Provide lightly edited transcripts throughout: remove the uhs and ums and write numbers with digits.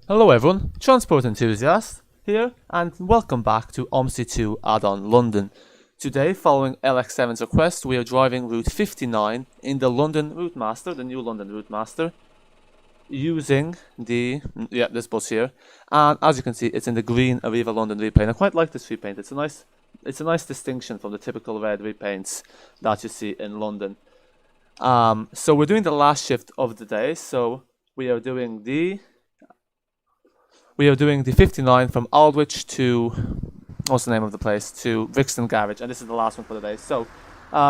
Hello everyone, transport enthusiast here, and welcome back to Omsi to Addon London. Today, following LX7's request, we are driving Route 59 in the London Routemaster, the new London Routemaster, using this bus here. And as you can see, it's in the green Arriva London repaint. I quite like this repaint. It's a nice distinction from the typical red repaints that you see in London. So we're doing the last shift of the day. So we are doing the 59 from Aldwych to, what's the name of the place, to Brixton Garage, and this is the last one for the day. So,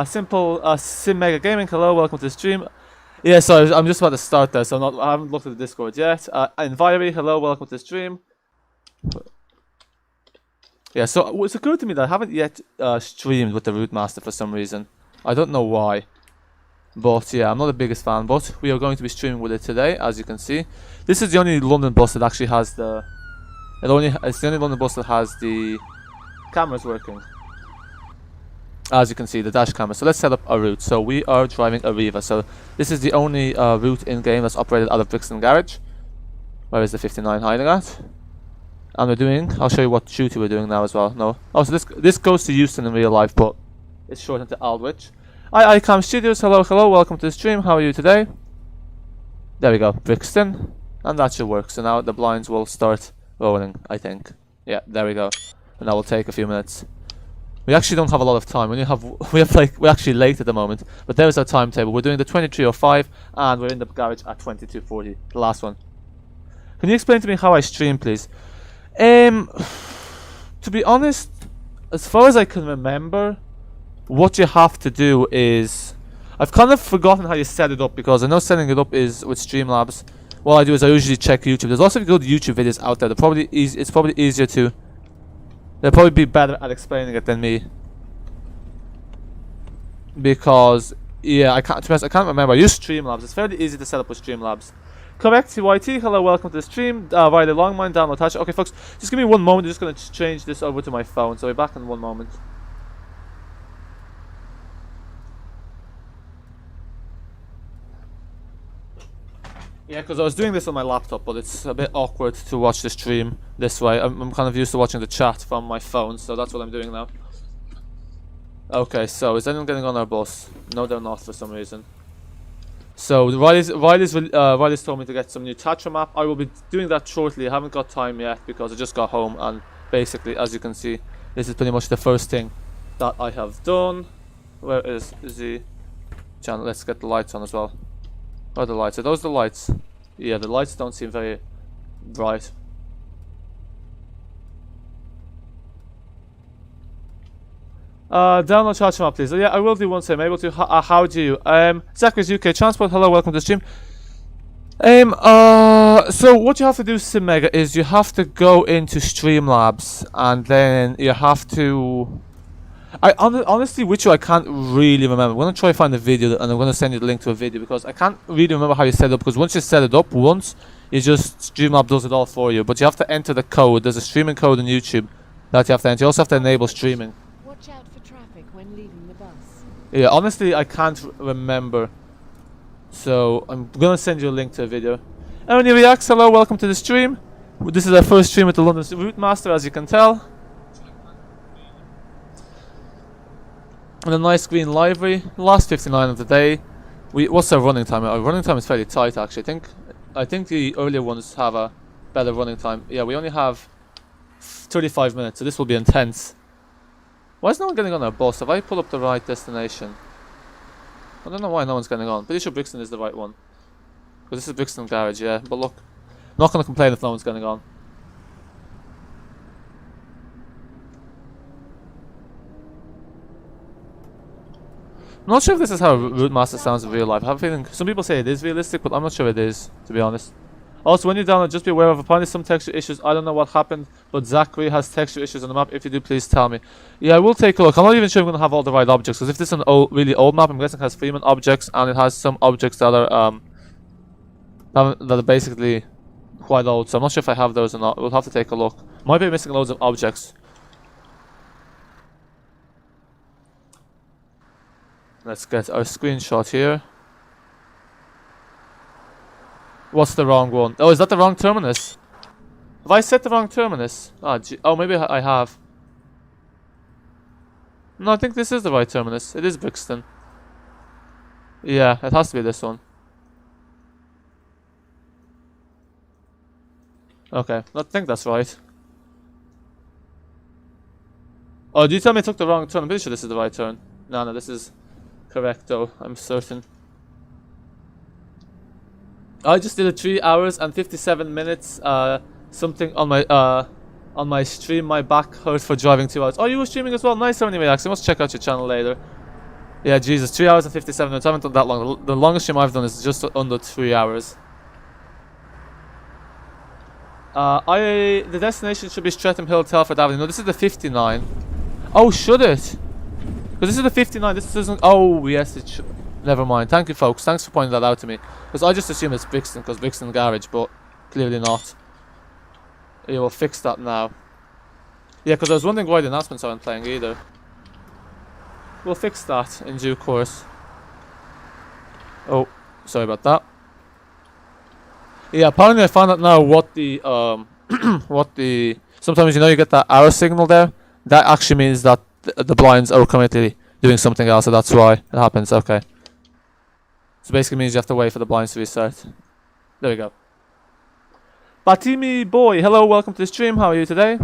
simple Sim Mega Gaming, hello, welcome to the stream. Yeah, so I'm just about to start there, so I haven't looked at the Discord yet. Enviro, hello, welcome to the stream. Yeah, so it's occurred to me that I haven't yet streamed with the Routemaster for some reason. I don't know why. But yeah, I'm not the biggest fan, but we are going to be streaming with it today, as you can see. This is the only London bus that actually has it's the only London bus that has the cameras working. As you can see, the dash camera. So let's set up a route. So we are driving Arriva. So this is the only route in game that's operated out of Brixton Garage. Where is the 59 hiding at? And I'll show you what duty we're doing now as well. No. Oh, so this goes to Euston in real life, but it's shortened to Aldwych. Hi, iCam Studios, hello, welcome to the stream, how are you today? There we go, Brixton, and that should work, so now the blinds will start rolling, I think. Yeah, there we go, and that will take a few minutes. We actually don't have a lot of time, we're actually late at the moment, but there's our timetable. We're doing the 23:05, and we're in the garage at 22:40, the last one. Can you explain to me how I stream, please? To be honest, as far as I can remember, what you have to do is, I've kind of forgotten how you set it up, because I know setting it up is with Streamlabs. What I do is I usually check YouTube. There's also good YouTube videos out there. It's probably easier to, they'll probably be better at explaining it than me, because yeah, I can't remember. I use Streamlabs. It's fairly easy to set up with Streamlabs. Correct, CYT, hello, welcome to the stream. Via the Longmine, download attached. Okay folks, just give me one moment. I'm just going to change this over to my phone, so we're back in one moment. Yeah, because I was doing this on my laptop, but it's a bit awkward to watch the stream this way. I'm kind of used to watching the chat from my phone, so that's what I'm doing now. Okay, so is anyone getting on our bus? No, they're not for some reason. So Riley's told me to get some new Tatra map. I will be doing that shortly. I haven't got time yet because I just got home, and basically, as you can see, this is pretty much the first thing that I have done. Where is the channel? Let's get the lights on as well. Where are the lights? Are those the lights? Yeah, the lights don't seem very bright. Download charge map, please. Yeah, I will do once I'm able to. How do you? Zachary's UK Transport, hello, welcome to the stream. So what you have to do, SimMega, is you have to go into Streamlabs, and then you have to... honestly, with you, I can't really remember. I'm going to try to find a video, and I'm going to send you the link to a video, because I can't really remember how you set it up, because once you set it up you just, Streamlabs does it all for you, but you have to enter the code. There's a streaming code on YouTube that you have to enter. You also have to enable streaming. Watch out for traffic when leaving the bus. Yeah, honestly, I can't remember, so I'm going to send you a link to a video. Everyone reacts, hello, welcome to the stream. This is our first stream with the London Routemaster, as you can tell. And a nice green livery. Last 59 of the day. What's our running time? Our running time is fairly tight, actually. I think the earlier ones have a better running time. Yeah, we only have 35 minutes, so this will be intense. Why is no one getting on our bus? Have I pulled up the right destination? I don't know why no one's getting on. Pretty sure Brixton is the right one, because this is Brixton Garage, yeah. But look, I'm not going to complain if no one's getting on. I'm not sure if this is how Routemaster sounds in real life. I have a feeling some people say it is realistic, but I'm not sure it is, to be honest. Also, when you download, just be aware of apparently some texture issues. I don't know what happened, but Zachary has texture issues on the map. If you do, please tell me. Yeah, I will take a look. I'm not even sure I'm going to have all the right objects, because if this is an really old map, I'm guessing it has Freeman objects, and it has some objects that are basically quite old. So I'm not sure if I have those or not. We'll have to take a look. Might be missing loads of objects. Let's get our screenshot here. What's the wrong one? Oh, is that the wrong terminus? Have I set the wrong terminus? Ah, oh, maybe I have. No, I think this is the right terminus. It is Brixton. Yeah, it has to be this one. Okay, I think that's right. Oh, do you tell me I took the wrong turn? I'm pretty sure this is the right turn. No, this is correct though, I'm certain. I just did a 3 hours and 57 minutes, something on my stream. My back hurt for driving 2 hours. Oh, you were streaming as well? Nice anyway, actually. I must check out your channel later. Yeah, Jesus, 3 hours and 57 minutes. I haven't done that long. The longest stream I've done is just under 3 hours. The destination should be Streatham Hill, Telford Avenue. No, this is the 59. Oh, should it? Because this is the 59. This doesn't. Oh, yes, it should. Never mind. Thank you, folks. Thanks for pointing that out to me. Because I just assumed it's Brixton, because Brixton Garage, but clearly not. Yeah, we'll fix that now. Yeah, because I was wondering why the announcements aren't playing either. We'll fix that in due course. Oh, sorry about that. Yeah, apparently I found out now what the sometimes you know you get that arrow signal there. That actually means that the blinds are currently doing something else, so that's why it happens. Okay. So basically means you have to wait for the blinds to restart. There we go. Batimi boy, hello, welcome to the stream. How are you today?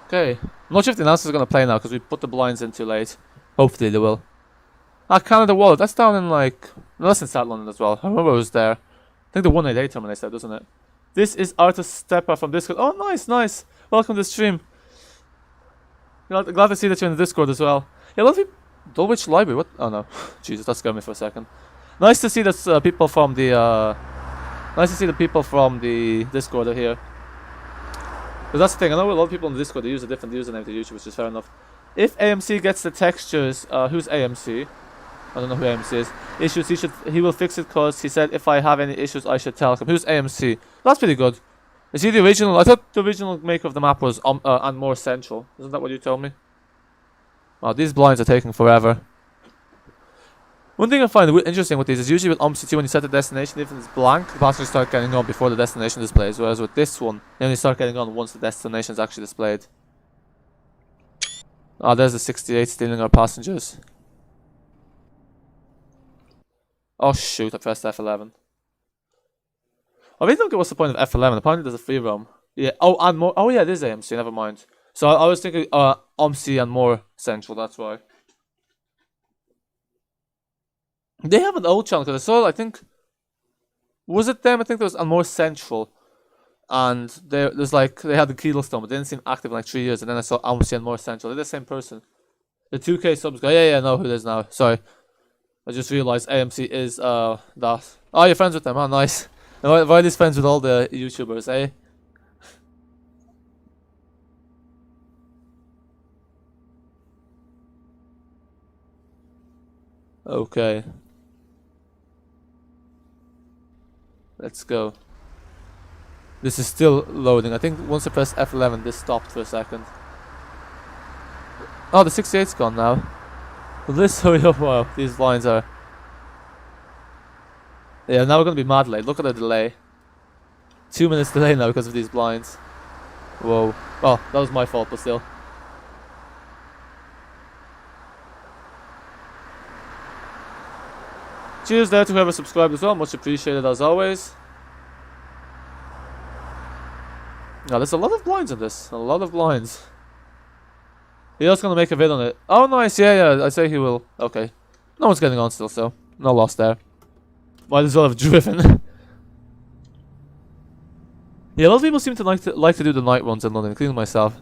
Okay. I'm not sure if the announcers are going to play now because we put the blinds in too late. Hopefully they will. Ah, Canada Wallet. That's down in like... No, that's in South London as well. I remember it was there. I think the 188 terminal said, doesn't it? This is Arthur Stepper from Discord. Oh, nice, nice. Welcome to the stream. Glad to see that you're in the Discord as well. Yeah, a lot of people... Dulwich Library? What? Oh no. Jesus, that scared me for a second. Nice to see that people from the... Nice to see the people from the Discord are here. But that's the thing, I know a lot of people in the Discord, they use a different username to YouTube, which is fair enough. If AMC gets the textures, who's AMC? I don't know who AMC is. Issues, he will fix it because he said if I have any issues, I should tell him. Who's AMC? That's pretty good. Is he the original? I thought the original maker of the map was and more central. Isn't that what you told me? Wow, these blinds are taking forever. One thing I find interesting with these is usually with Omsi when you set the destination, if it's blank, the passengers start getting on before the destination displays, whereas with this one, they only start getting on once the destination is actually displayed. Ah, there's the 68 stealing our passengers. Oh shoot, I pressed F11. I really don't get what's the point of F11, apparently there's a free roam. Yeah, oh, and more, oh yeah, it is AMC, never mind. So I was thinking Omsi and more central, that's why. They have an old channel because I saw, I think, was it them? I think there was a more central, and there's like they had the Keelstone, but they didn't seem active in like 3 years. And then I saw Omsi and more central. They're the same person. The 2K subs guy. Yeah, I know who it is now. Sorry, I just realized AMC is that. Oh, you're friends with them? Oh, nice. And why are these friends with all the YouTubers? Eh? Okay. Let's go. This is still loading. I think once I press F11, this stopped for a second. Oh, the 68's gone now. Will this hurry up? Wow, these lines are... Yeah, now we're going to be mad late. Look at the delay. 2 minutes delay now because of these blinds. Whoa. Oh, that was my fault, but still. Cheers there to whoever subscribed as well, much appreciated as always. Now there's a lot of blinds in this, a lot of blinds. He also gonna make a vid on it. Oh nice, yeah, I say he will. Okay. No one's getting on still, so no loss there. Might as well have driven. Yeah, a lot of people seem to like to do the night runs in London, including myself.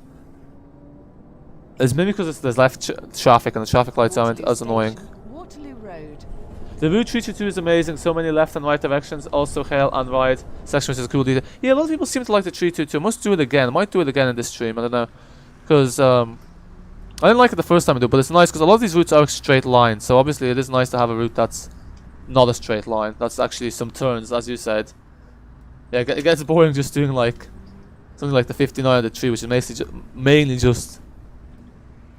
It's maybe because there's less traffic and the traffic lights aren't as annoying. Waterloo Road. The Route 322 is amazing, so many left and right directions, also hail and ride section, which is a cool detail. Yeah, a lot of people seem to like the 322. I must do it again. I might do it again in this stream, I don't know. Because, I didn't like it the first time I do, but it's nice because a lot of these routes are straight lines, so obviously it is nice to have a route that's not a straight line. That's actually some turns, as you said. Yeah, it gets boring just doing like, something like the 59 or the 3, which is mainly just,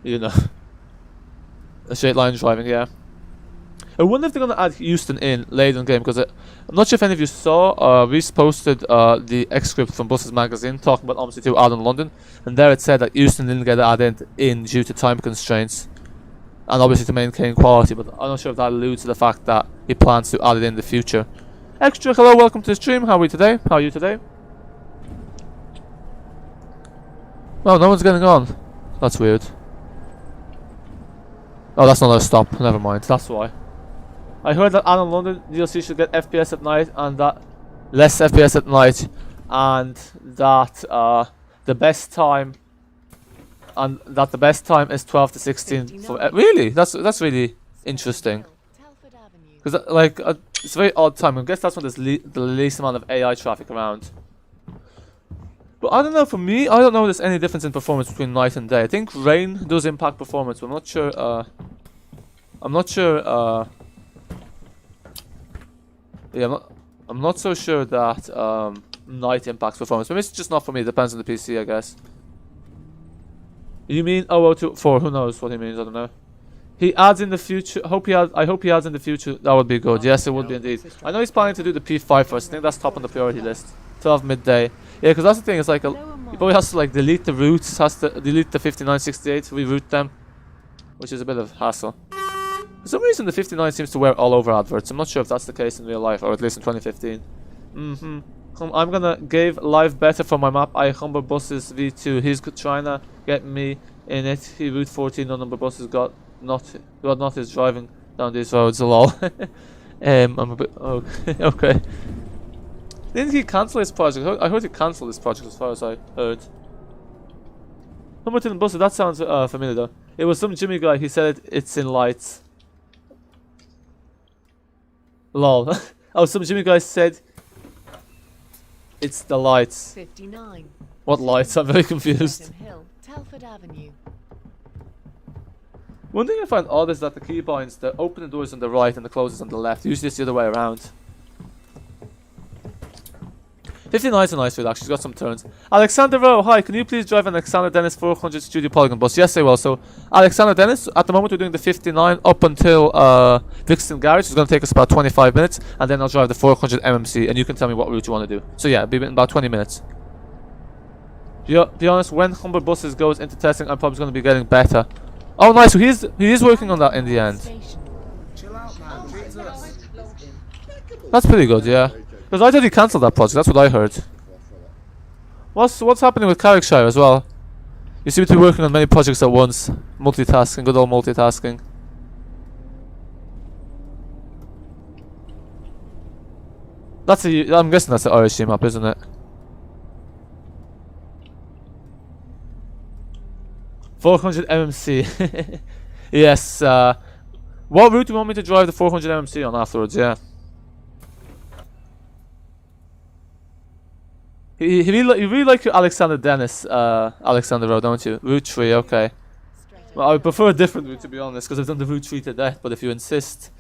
you know, a straight line driving, yeah. I wonder if they're going to add Houston in later in the game, because I'm not sure if any of you saw, Reese posted the X script from Buses Magazine talking about Omsi to Addon London, and there it said that Houston didn't get added in due to time constraints, and obviously to maintain quality, but I'm not sure if that alludes to the fact that he plans to add it in the future. Extra, hello, welcome to the stream. How are we today? How are you today? Oh, no one's getting on. That's weird. Oh, that's not a stop. Never mind. That's why. I heard that Addon London DLC should get FPS at night, and that less FPS at night, and that the best time is 12 to 16 for really. That's really interesting. Because like it's a very odd time. I guess that's when there's the least amount of AI traffic around. But I don't know. For me, I don't know if there's any difference in performance between night and day. I think rain does impact performance, but I'm not sure. Yeah, I'm not so sure that night impacts performance. Maybe it's just not for me. It depends on the PC, I guess. You mean 0024? Who knows what he means? I don't know. He adds in the future. I hope he adds in the future. That would be good. Yes, it would be indeed. I know he's planning to do the P5 first. I think that's top on the priority list. 12 midday. Yeah, because that's the thing. It's like he probably has to like delete the routes. Has to delete the 5968 to reroute them, which is a bit of hassle. For some reason, the 59 seems to wear all over adverts. I'm not sure if that's the case in real life, or at least in 2015. I'm gonna give live better for my map. I Humber Buses V2. He's trying to get me in it. He Route 14 no number buses got not his driving down these roads. Lol. I'm a bit okay. Didn't he cancel his project? I heard he cancelled his project as far as I heard. Humberton Buses. That sounds familiar though. It was some Jimmy guy. He said it's in lights. Lol. Oh, some Jimmy guy said it's the lights. 59. What lights? I'm very confused. Hill, Telford Avenue. One thing I find odd is that the keybinds, the open the doors on the right and the closes on the left. Usually it's the other way around. 59 is a nice route actually, it's got some turns. Alexander Rowe, hi, can you please drive an Alexander Dennis 400 Studio Polygon bus? Yes, I will. So, Alexander Dennis, at the moment we're doing the 59 up until Brixton Garage. It's going to take us about 25 minutes, and then I'll drive the 400 MMC, and you can tell me what route you want to do. So yeah, it'll be in about 20 minutes. Be honest, when Humber Buses goes into testing, I'm probably going to be getting better. Oh nice, so he is working on that in the end. Chill out, man. Jesus. That's pretty good, yeah. Because I thought he cancelled that project, that's what I heard. What's happening with Carrickshire as well? You seem to be working on many projects at once. Multitasking, good old multitasking. I'm guessing that's the Irish map, isn't it? $400 MMC. Yes, what route do you want me to drive the 400 MMC on afterwards, yeah? You really like your Alexander Dennis, Alexander Road, don't you? Route 3, okay. Well, I would prefer a different route, to be honest, because I've done the Route 3 to death, but if you insist.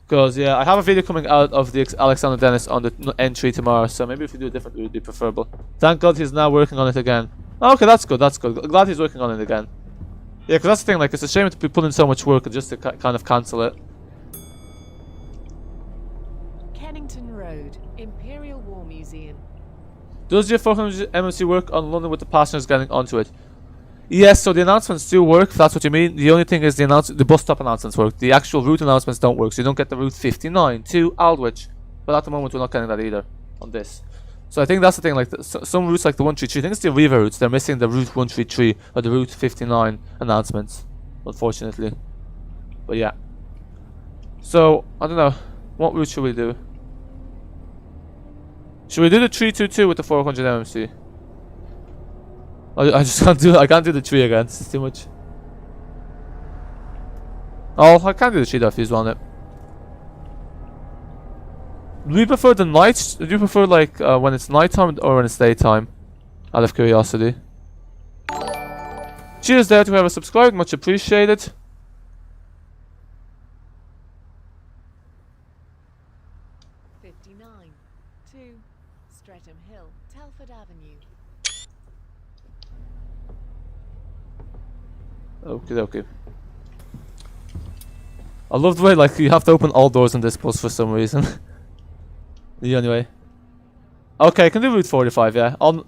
Because, yeah, I have a video coming out of the Alexander Dennis on the entry tomorrow, so maybe if you do a different route, it'd be preferable. Thank God he's now working on it again. Oh, okay, that's good, that's good. Glad he's working on it again. Yeah, because that's the thing, like, it's a shame to be putting in so much work just to kind of cancel it. Kennington Road, Imperial War Museum. Does your 400 MMC work on London with the passengers getting onto it? Yes, so the announcements do work, if that's what you mean. The only thing is the bus stop announcements work. The actual route announcements don't work, so you don't get the route 59 to Aldwych. But at the moment, we're not getting that either on this. So I think that's the thing, like some routes like the 133, I think it's the Arriva routes, they're missing the route 133 or the route 59 announcements, unfortunately. But yeah. So, I don't know. What route should we do? Should we do the 322 with the 400 MMC? I just can't do it. I can't do the 3 again. It's too much. Oh, I can't do the 3 if he's on it. Do you prefer the night? Do you prefer like when it's nighttime or when it's daytime? Out of curiosity. Cheers there to whoever subscribed. Much appreciated. Streatham Hill, Telford Avenue. Okay, okay. I love the way like you have to open all doors in this bus for some reason. Yeah, anyway. Okay, I can do Route 45, yeah. On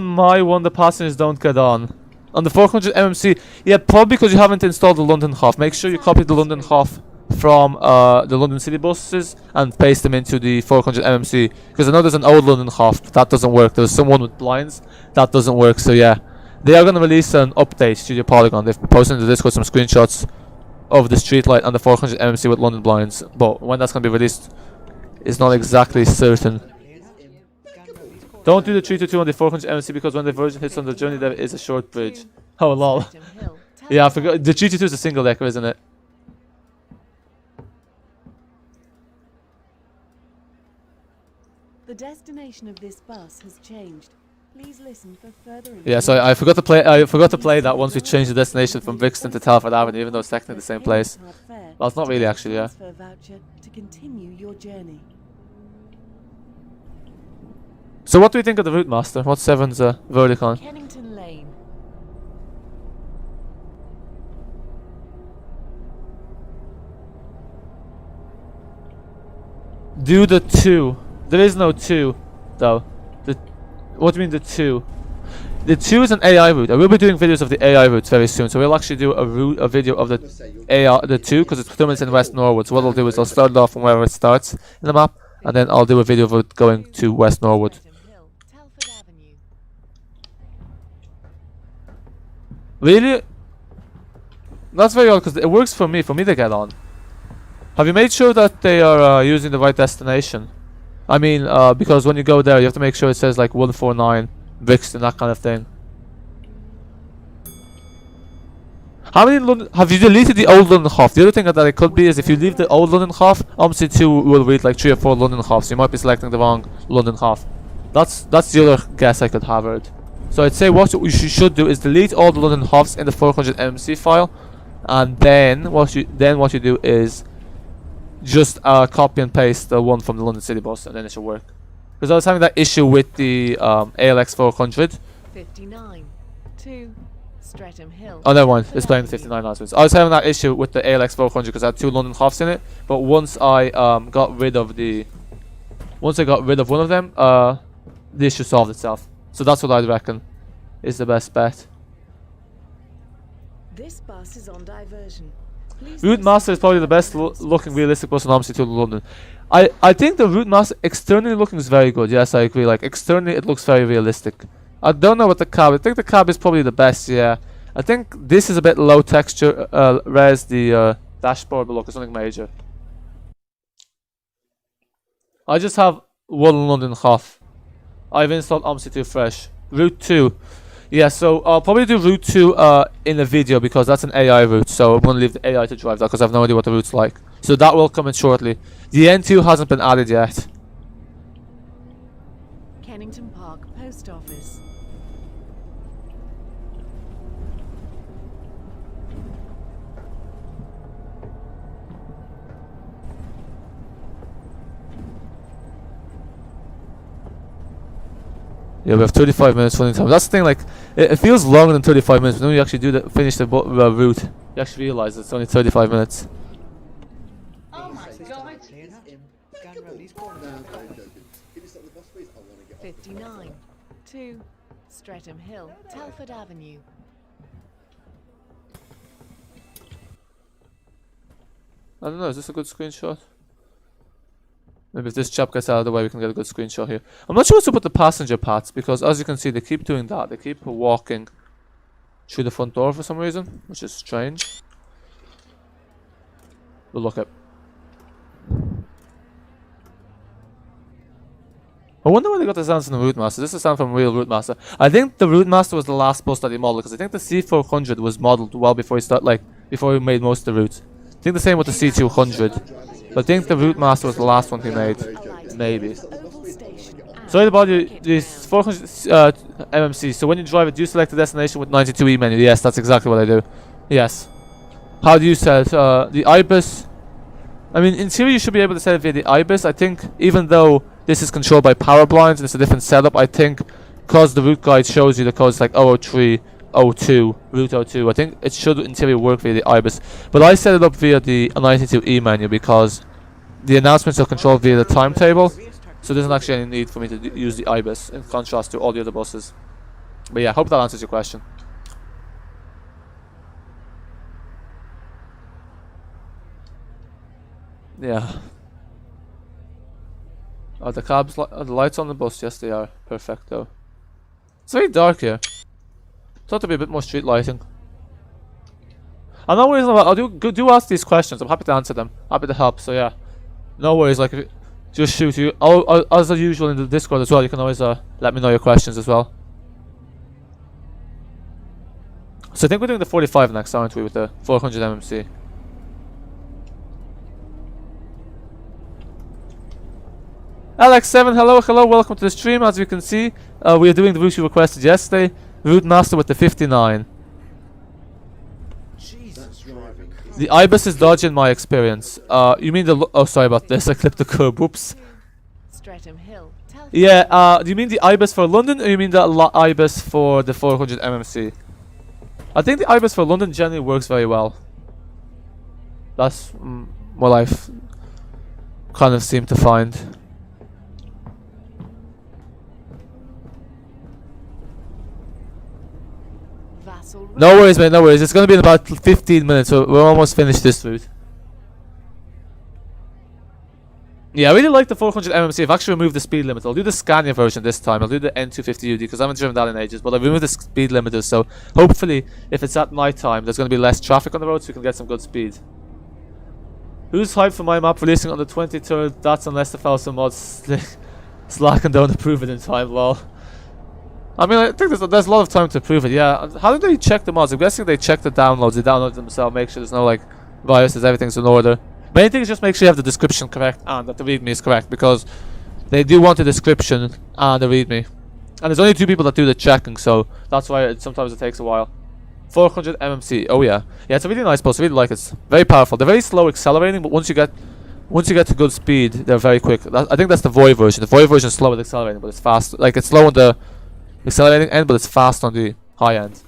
my one, the passengers don't get on. On the 400 MMC, yeah, probably because you haven't installed the London HOF. Make sure you copy the London HOF from the London City buses and paste them into the 400 MMC. Because I know there's an old London HOF, but that doesn't work. There's someone with blinds, that doesn't work. So yeah, they are going to release an update to your Polygon. They've posted in the Discord some screenshots of the street light and the 400 MMC with London blinds. But when that's going to be released, it's not exactly certain. Don't do the 322 on the 400 MMC because when the version hits on the journey there is a short bridge. Oh lol. Yeah, I forgot. The 322 is a single decker, isn't it? The destination of this bus has changed. Please listen for further information. Yeah, so I forgot to play that once we changed the destination from Brixton to Telford Avenue, even though it's technically the same place. Well, it's not really actually, yeah. Voucher to continue your journey. So what do we think of the Routemaster? What's 7's verdict on? Kennington Lane. Do the 2. There is no 2, though. What do you mean the 2? The 2 is an AI route. I will be doing videos of the AI routes very soon, so we'll actually do a video of the 2 because it's 2 minutes in West Norwood. So what I'll do is I'll start it off from wherever it starts in the map, and then I'll do a video of it going to West Norwood. Really? That's very odd because it works for me to get on. Have you made sure that they are using the right destination? I mean, because when you go there, you have to make sure it says like 149 Brixton, that kind of thing. How many London have you deleted the old London HOF? The other thing that it could be is if you leave the old London HOF, Omsi 2 will read like 3 or 4 London HOFs. So you might be selecting the wrong London HOF. That's the other guess I could hazard. So I'd say what you should do is delete all the London HOFs in the 400 MMC file, and then what you do is just copy and paste the one from the London City bus, and then it should work. Because I was having that issue with the ALX400. 59 to Streatham Hill. Oh, never mind. It's playing the 59 last week. I was having that issue with the ALX400 because I had 2 London HOFs in it. But once I got rid of one of them, the issue solved itself. So that's what I'd reckon is the best bet. This bus is on diversion. Routemaster is probably the best looking realistic bus on Omsi to London. I think the Routemaster externally looking is very good. Yes, I agree. Like externally it looks very realistic. I don't know what the cab. I think the cab is probably the best. Yeah, I think this is a bit low texture. Whereas the dashboard, but look, it's nothing major. I just have one London HOF. I've installed Omsi 2 fresh. Route 2. Yeah, so I'll probably do Route 2 in a video because that's an AI route. So I'm going to leave the AI to drive that because I have no idea what the route's like. So that will come in shortly. The N2 hasn't been added yet. Kennington Park Post Office. Yeah, we have 35 minutes running time. That's the thing, like, it feels longer than 35 minutes, but when you actually do finish the route, you actually realize it's only 35 minutes. Oh my god! 59 to Streatham Hill, Telford Avenue. I don't know, is this a good screenshot? Maybe if this chap gets out of the way, we can get a good screenshot here. I'm not sure what's up with the passenger paths, because as you can see, they keep doing that. They keep walking through the front door for some reason, which is strange. But look at. I wonder where they got the sounds from the Routemaster. This is a sound from real Routemaster. I think the Routemaster was the last bus that he modeled, because I think the C400 was modeled well before he made most of the routes. I think the same with the C200. But I think the Routemaster was the last one he made. Maybe. Sorry about you. This 400 MMC. So when you drive it, do you select the destination with 92E menu? Yes, that's exactly what I do. Yes. How do you set it? The IBIS. I mean, in theory, you should be able to set it via the IBIS. I think, even though this is controlled by power blinds and it's a different setup, I think because the route guide shows you the codes like 003, 02, Route 02. I think it should in theory work via the IBIS, but I set it up via the 92E menu because the announcements are controlled via the timetable, so there's not actually any need for me to use the IBIS in contrast to all the other buses. But yeah, hope that answers your question. Yeah. Are the cabs are the lights on the bus? Yes, they are. Perfecto. It's very dark here. Thought there'd be a bit more street lighting. I'm not worried about. Do ask these questions. I'm happy to answer them. Happy to help. So yeah, no worries. Like, if you, just shoot you. As usual in the Discord as well. You can always let me know your questions as well. So I think we're doing the 45 next, aren't we, with the 400 MMC? Alex7, hello, welcome to the stream. As you can see, we are doing the route you requested yesterday. Routemaster with the 59. Jesus, The IBIS is dodgy in my experience. You mean the... Oh, sorry about this. I clipped the curb. Whoops. Streatham Hill. Yeah, do you mean the IBIS for London or you mean the IBIS for the 400 MMC? I think the IBIS for London generally works very well. That's what I've kind of seemed to find. No worries, mate, no worries. It's gonna be in about 15 minutes, so we're almost finished this route. Yeah, I really like the 400 MMC. I've actually removed the speed limiter. I'll do the Scania version this time. I'll do the N250UD because I haven't driven that in ages, but I've removed the speed limiter, so hopefully, if it's at night time, there's gonna be less traffic on the road so we can get some good speed. Who's hyped for my map releasing on the 23rd? That's unless the Falso mods slack and don't approve it in time, lol. I mean, I think there's a lot of time to prove it, yeah. How do they check the mods? I'm guessing they check the downloads, they download themselves, make sure there's no, like, viruses, everything's in order. Main thing is just make sure you have the description correct and that the readme is correct, because they do want the description and the readme. And there's only 2 people that do the checking, so that's why sometimes it takes a while. 400 MMC, oh yeah. Yeah, it's a really nice bus, I really like it. It's very powerful. They're very slow accelerating, but once you get to good speed, they're very quick. I think that's the Voy version. The Voy version is slow at accelerating, but it's fast. Like, it's slow on the accelerating end, but it's fast on the high end.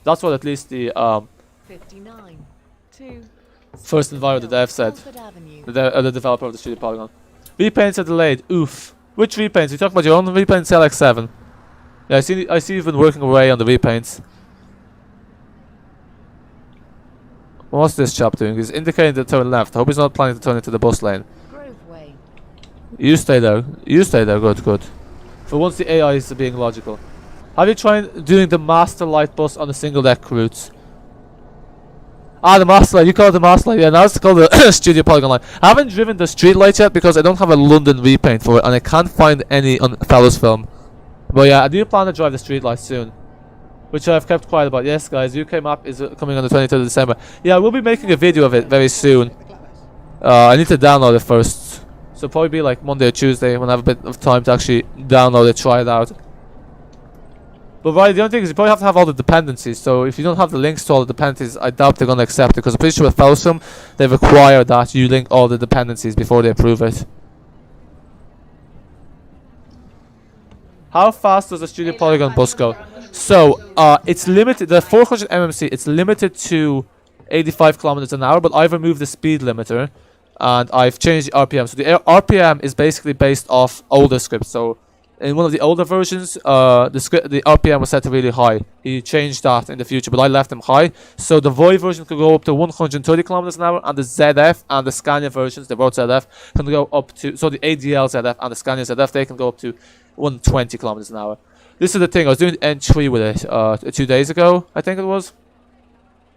That's what at least the 59 to first Enviro the dev said. The developer of the Studio Polygon. Repaints are delayed. Oof. Which repaints? You talking about your own repaints, LX7? Yeah, I see you've been working away on the repaints. What's this chap doing? He's indicating to turn left. I hope he's not planning to turn into the bus lane. Grove Way. You stay there. You stay there. Good, good. For once the AI is being logical. Have you tried doing the Master Light bus on the single deck routes? Ah, the Master Light. You call it the Master Light. Yeah, now it's called the Studio Polygon Light. I haven't driven the Street Light yet because I don't have a London repaint for it and I can't find any on Fellows Film. But yeah, I do plan to drive the Street Light soon, which I've kept quiet about. Yes, guys, UK map is coming on the 23rd of December. Yeah, we'll be making a video of it very soon. I need to download it first. So probably be like Monday or Tuesday when I have a bit of time to actually download it, try it out. But right, the only thing is you probably have to have all the dependencies. So if you don't have the links to all the dependencies, I doubt they're going to accept it. Because I'm pretty sure with Felsum, they require that you link all the dependencies before they approve it. How fast does the Studio Polygon bus go? So, it's limited, the 400 MMC, it's limited to 85 kilometers an hour, but I've removed the speed limiter and I've changed the RPM. So the RPM is basically based off older scripts. So in one of the older versions, the RPM was set to really high. He changed that in the future, but I left them high. So the Voy version could go up to 130 kilometers an hour, and the ZF and the Scania versions, the Road ZF, can go up to, so the ADL ZF and the Scania ZF, they can go up to 120 kilometers an hour. This is the thing, I was doing N3 with it 2 days ago, I think it was.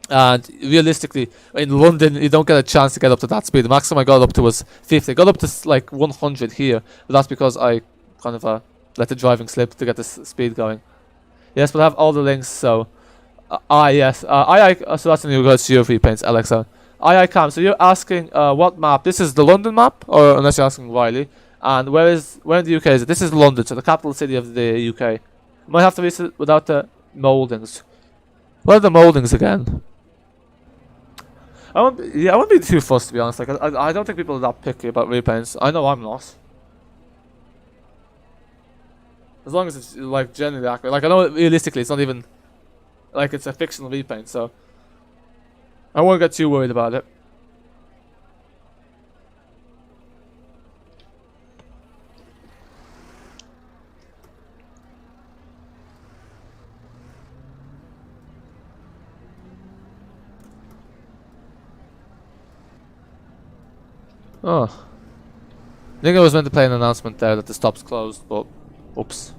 And realistically, in London, you don't get a chance to get up to that speed. The maximum I got up to was 50. I got up to like 100 here, but that's because I kind of let the driving slip to get the speed going. Yes, but I have all the links, so... yes, so that's in regards to your repaints, Alexa. Cam, so you're asking what map? This is the London map, or unless you're asking Wiley. And where in the UK is it? This is London, so the capital city of the UK. Might have to read it without the mouldings. What are the mouldings again? I won't be too fussed, to be honest. Like, I don't think people are that picky about repaints. I know I'm not. As long as it's like generally accurate. Like, I know realistically it's not even like it's a fictional repaint, so I won't get too worried about it. Oh. I think I was meant to play an announcement there that the stop's closed, but oops.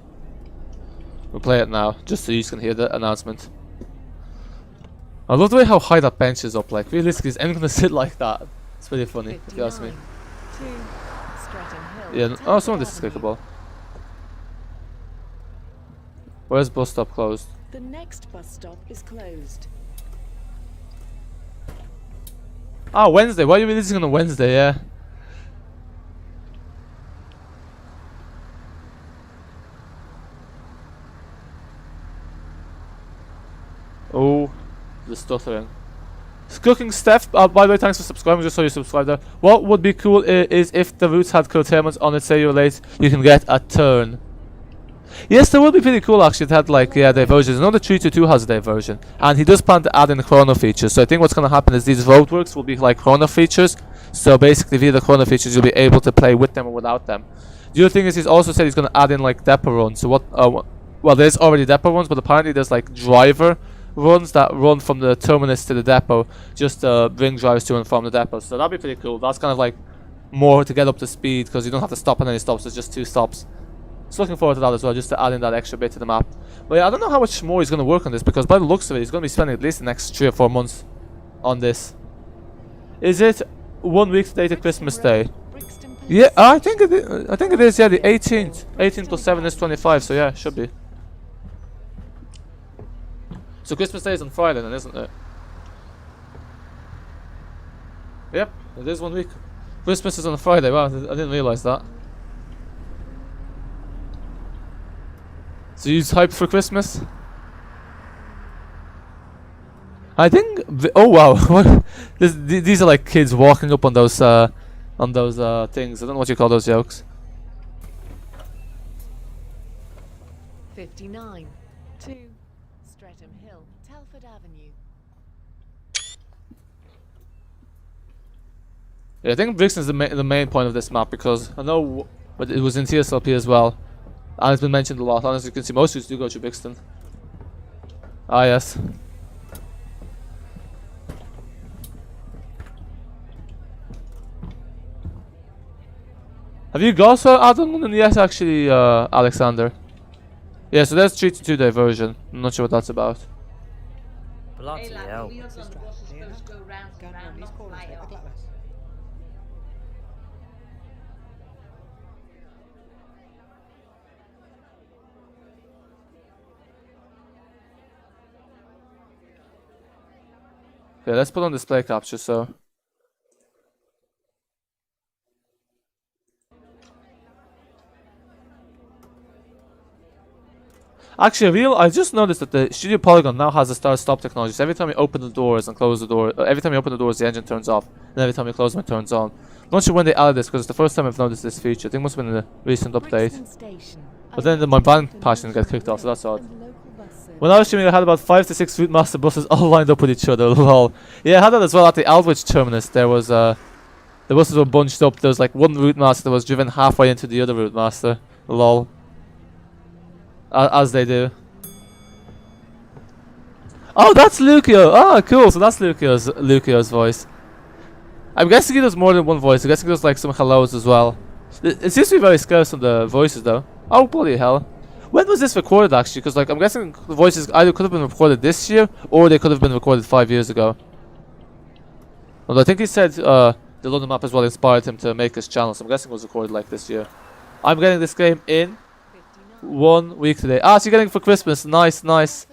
We'll play it now, just so you can hear the announcement. I love the way how high that bench is up, like realistically is anyone gonna sit like that? It's really funny, if you ask me. 2 Streatham Hill. Yeah, oh, some of this is clickable. Where's bus stop closed? The next bus stop is closed. Ah, Wednesday, why are you releasing on a Wednesday, yeah? Oh, the stuttering. Cooking Steph, by the way, thanks for subscribing, just so you subscribe there. What would be cool is if the routes had curtailments on it, say you're late, you can get a turn. Yes, that would be pretty cool actually. It had like, yeah, diversions. I know the 322 has a diversion, and he does plan to add in chrono features. So I think what's going to happen is these roadworks will be like chrono features. So basically via the chrono features you'll be able to play with them or without them. The other thing is he's also said he's going to add in like depot runs. So what, well there's already depot runs, but apparently there's like driver runs that run from the terminus to the depot, just bring drivers to and from the depot. So that'd be pretty cool. That's kind of like more to get up to speed, because you don't have to stop on any stops, there's just 2 stops. So looking forward to that as well, just to add in that extra bit to the map. But yeah, I don't know how much more he's going to work on this, because by the looks of it, he's going to be spending at least the next 3 or 4 months on this. Is it 1 week today to Christmas Day? Yeah, I think it is. I think it is. Yeah, the 18th. 18 plus 7 is 25. So yeah, should be. So Christmas Day is on Friday, then, isn't it? Yep, it is 1 week. Christmas is on a Friday. Wow, I didn't realize that. So you hyped for Christmas? I think. Oh wow, these are like kids walking up on those things. I don't know what you call those jokes. 59 2 Streatham Hill, Telford Avenue. Yeah, I think Brixton is the main point of this map, because I know, but it was in TSLP as well, and it's been mentioned a lot. And as you can see, most routes do go to Brixton. Ah yes. Have you got Addon London yet, actually, Alexander? Yeah, so there's 322 diversion. I'm not sure what that's about. Bloody Hey, lad, hell. we on the bus are supposed to go round and round, not fly off. Okay, let's put on display capture, so. Actually, I just noticed that the Studio Polygon now has a start-stop technology. So every time you open the doors and close the door, every time you open the doors, the engine turns off, and every time you close them, it turns on. I'm not sure when they added this, because it's the first time I've noticed this feature. I think it must have been in a recent update. Brixton Station. But then my band patch didn't get kicked off, so that's odd. And local bus service. When I was streaming, I had about 5 to 6 Routemaster buses all lined up with each other. Lol. Yeah, I had that as well at the Aldwych terminus. There was the buses were bunched up. There was like one Routemaster that was driven halfway into the other Routemaster. Lol. As they do. Oh, that's Lucio. Oh, cool. So that's Lucio's voice. I'm guessing he does more than one voice. I'm guessing he does like some hellos as well. It seems to be very scarce on the voices though. Oh, bloody hell. When was this recorded actually? Because like I'm guessing the voices either could have been recorded this year or they could have been recorded 5 years ago. Although I think he said the London map as well inspired him to make this channel, so I'm guessing it was recorded like this year. I'm getting this game in 1 week today. Ah, so you're getting it for Christmas. Nice, nice.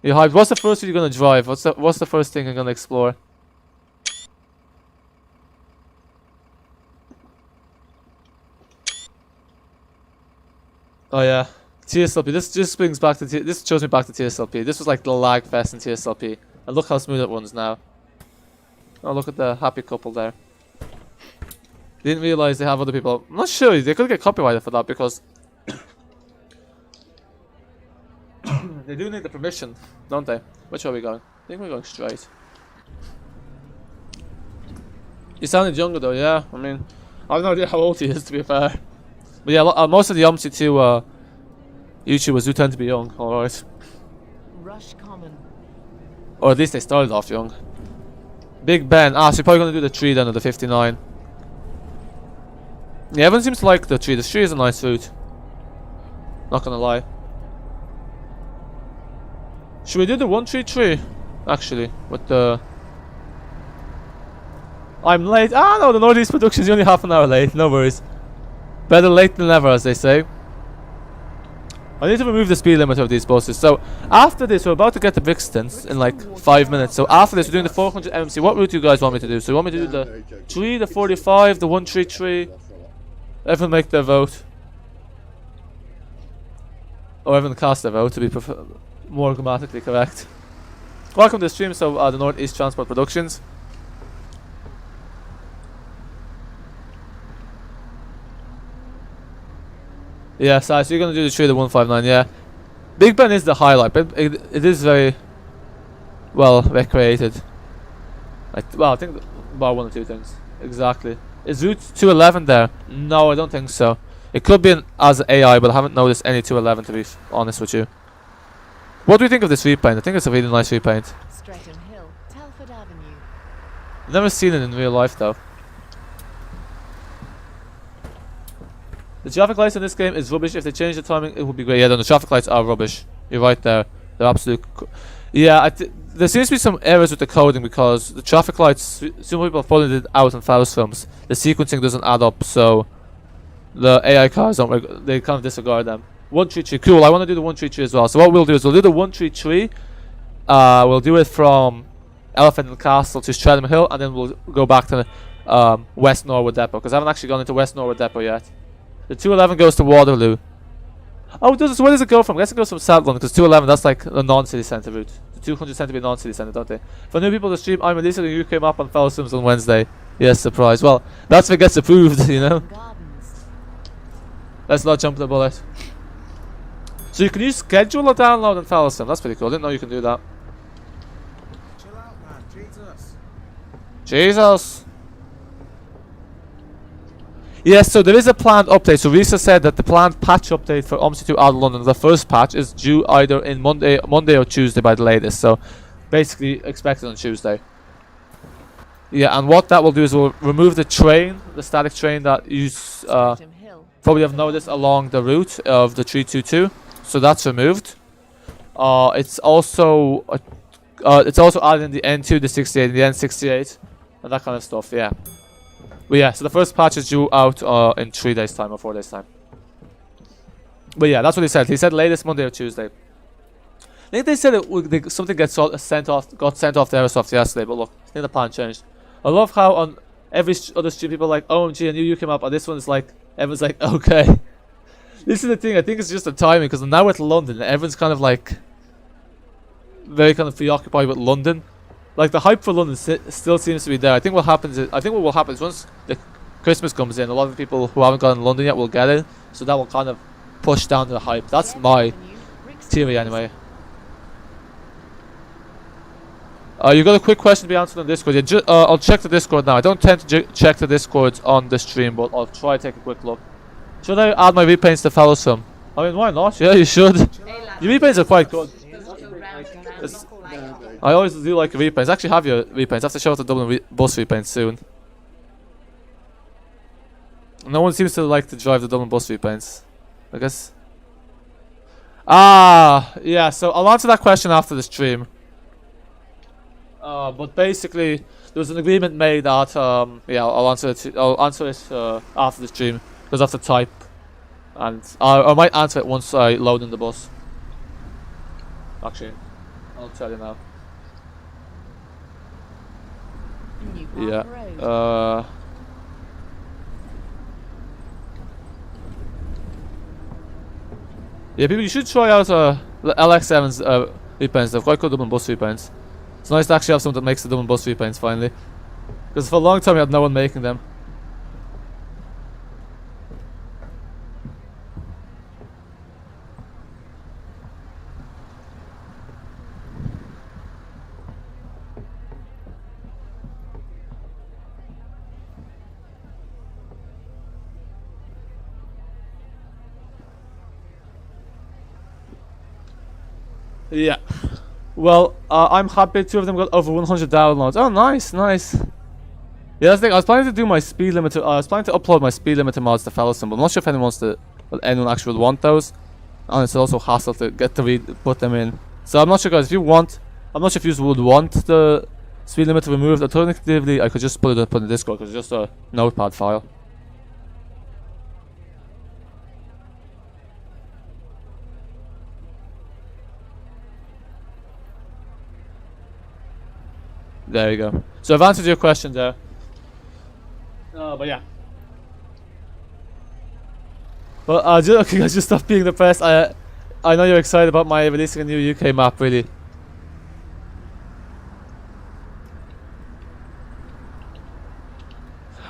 You're hyped. What's the first thing you're gonna drive? What's the first thing you're gonna explore? Oh yeah, TSLP. This just brings back to this shows me back to TSLP. This was like the lag fest in TSLP, and look how smooth it runs now. Oh, look at the happy couple there. Didn't realize they have other people. I'm not sure they could get copyrighted for that because They do need the permission, don't they? Which way are we going? I think we're going straight. He sounded younger though, yeah. I mean, I have no idea how old he is, to be fair. But yeah, most of the Omsi 2 YouTubers do tend to be young, alright. Rush common. Or at least they started off young. Big Ben. So you're probably going to do the tree then, or the 59. Yeah, everyone seems to like the tree. The tree is a nice route. Not gonna lie. Should we do the 133? Actually, with the... I'm late. No, the Northeast production is only half an hour late. No worries. Better late than never, as they say. I need to remove the speed limit of these buses. So, after this, we're about to get to Brixton in like 5 minutes. So, after this, we're doing the 400 MMC. What route do you guys want me to do? So, you want me to do the 3, the 45, the 133? Everyone make their vote. Or everyone cast their vote to be more grammatically correct. Welcome to the stream, so the Northeast Transport Productions. Yeah, so you're going to do the 3, the 159, yeah. Big Ben is the highlight, but it is very well recreated. Well, I think about 1 or 2 things. Exactly. Is Route 211 there? No, I don't think so. It could be as AI, but I haven't noticed any 211 to be honest with you. What do you think of this repaint? I think it's a really nice repaint. Streatham Hill, Telford Avenue. Never seen it in real life though. The traffic lights in this game is rubbish. If they change the timing, it would be great. Yeah, no, the traffic lights are rubbish. You're right there. They're absolute. Yeah, there seems to be some errors with the coding because the traffic lights. Some people have pointed it out in Faust films. The sequencing doesn't add up, so the AI cars don't. They kind of disregard them. 133, cool. I want to do the 133 as well. So what we'll do is we'll do the 133. We'll do it from Elephant and Castle to Streatham Hill, and then we'll go back to West Norwood Depot because I haven't actually gone into West Norwood Depot yet. The 211 goes to Waterloo. Oh, where does it go from? I guess it goes from South London because 211 that's like the non-city centre route. The 200 tend to be non-city centre, don't they? For new people to stream, I'm Elisa. You came up on fellow Sims on Wednesday. Yes, surprise. Well, that's what gets approved, you know. Gardens. Let's not jump the bullet. So you can use schedule a download in fellow Sim. That's pretty cool. I didn't know you can do that. Chill out, man. Jesus. Jesus. Yes, so there is a planned update. So Risa said that the planned patch update for Omsi to Addon London, the first patch, is due either in Monday or Tuesday by the latest. So basically expected on Tuesday. Yeah, and what that will do is we'll remove the train, the static train that you Streatham Hill. probably have noticed along the route of the 322. So that's removed. It's also added in the N2, the 68, and the N68, and that kind of stuff. Yeah. But yeah, so the first patch is due out in 3 days' time or 4 days' time. But yeah, that's what he said. He said latest Monday or Tuesday. I think they said something got sent off to Aerosoft yesterday, but look, I think the plan changed. I love how on every other stream people are like, OMG, I knew you came up, and this one is like, everyone's like, okay. This is the thing, I think it's just the timing, because now with London, everyone's kind of like, very kind of preoccupied with London. Like the hype for London still seems to be there. I think what will happen is once the Christmas comes in, a lot of people who haven't gotten London yet will get it, so that will kind of push down the hype. That's my theory anyway. You got a quick question to be answered on Discord. Yeah, I'll check the Discord now. I don't tend to check the Discord on the stream, but I'll try to take a quick look. Should I add my repaints to fellow Sim? I mean, why not? Yeah, you should. Your repaints are quite good. I always do like repaints. I actually have your repaints. I have to show off the Dublin bus repaints soon. No one seems to like to drive the Dublin bus repaints, I guess. Yeah, so I'll answer that question after the stream. But basically, there was an agreement made that yeah, I'll answer it after the stream because I have to type, and I might answer it once I load in the bus. Actually, I'll tell you now. New Park Yeah. Road. Yeah, people, you should try out the LX7's repaints. They're quite good Dublin bus repaints. It's nice to actually have someone that makes the Dublin bus repaints finally, because for a long time we had no one making them. Yeah. Well, I'm happy 2 of them got over 100 downloads. Oh, nice, nice. Yeah, that's the thing. I was planning to do my speed limiter. I was planning to upload my speed limiter mods to Fellowson, but I'm not sure if anyone wants to. Well, anyone actually would want those. And it's also hassle to get to put them in. So I'm not sure, guys. If you want, I'm not sure if you would want the speed limiter removed. Alternatively, I could just put it up in the Discord because it's just a notepad file. There you go. So I've answered your question there. But yeah. Well, just stop being depressed. I know you're excited about my releasing a new UK map, really.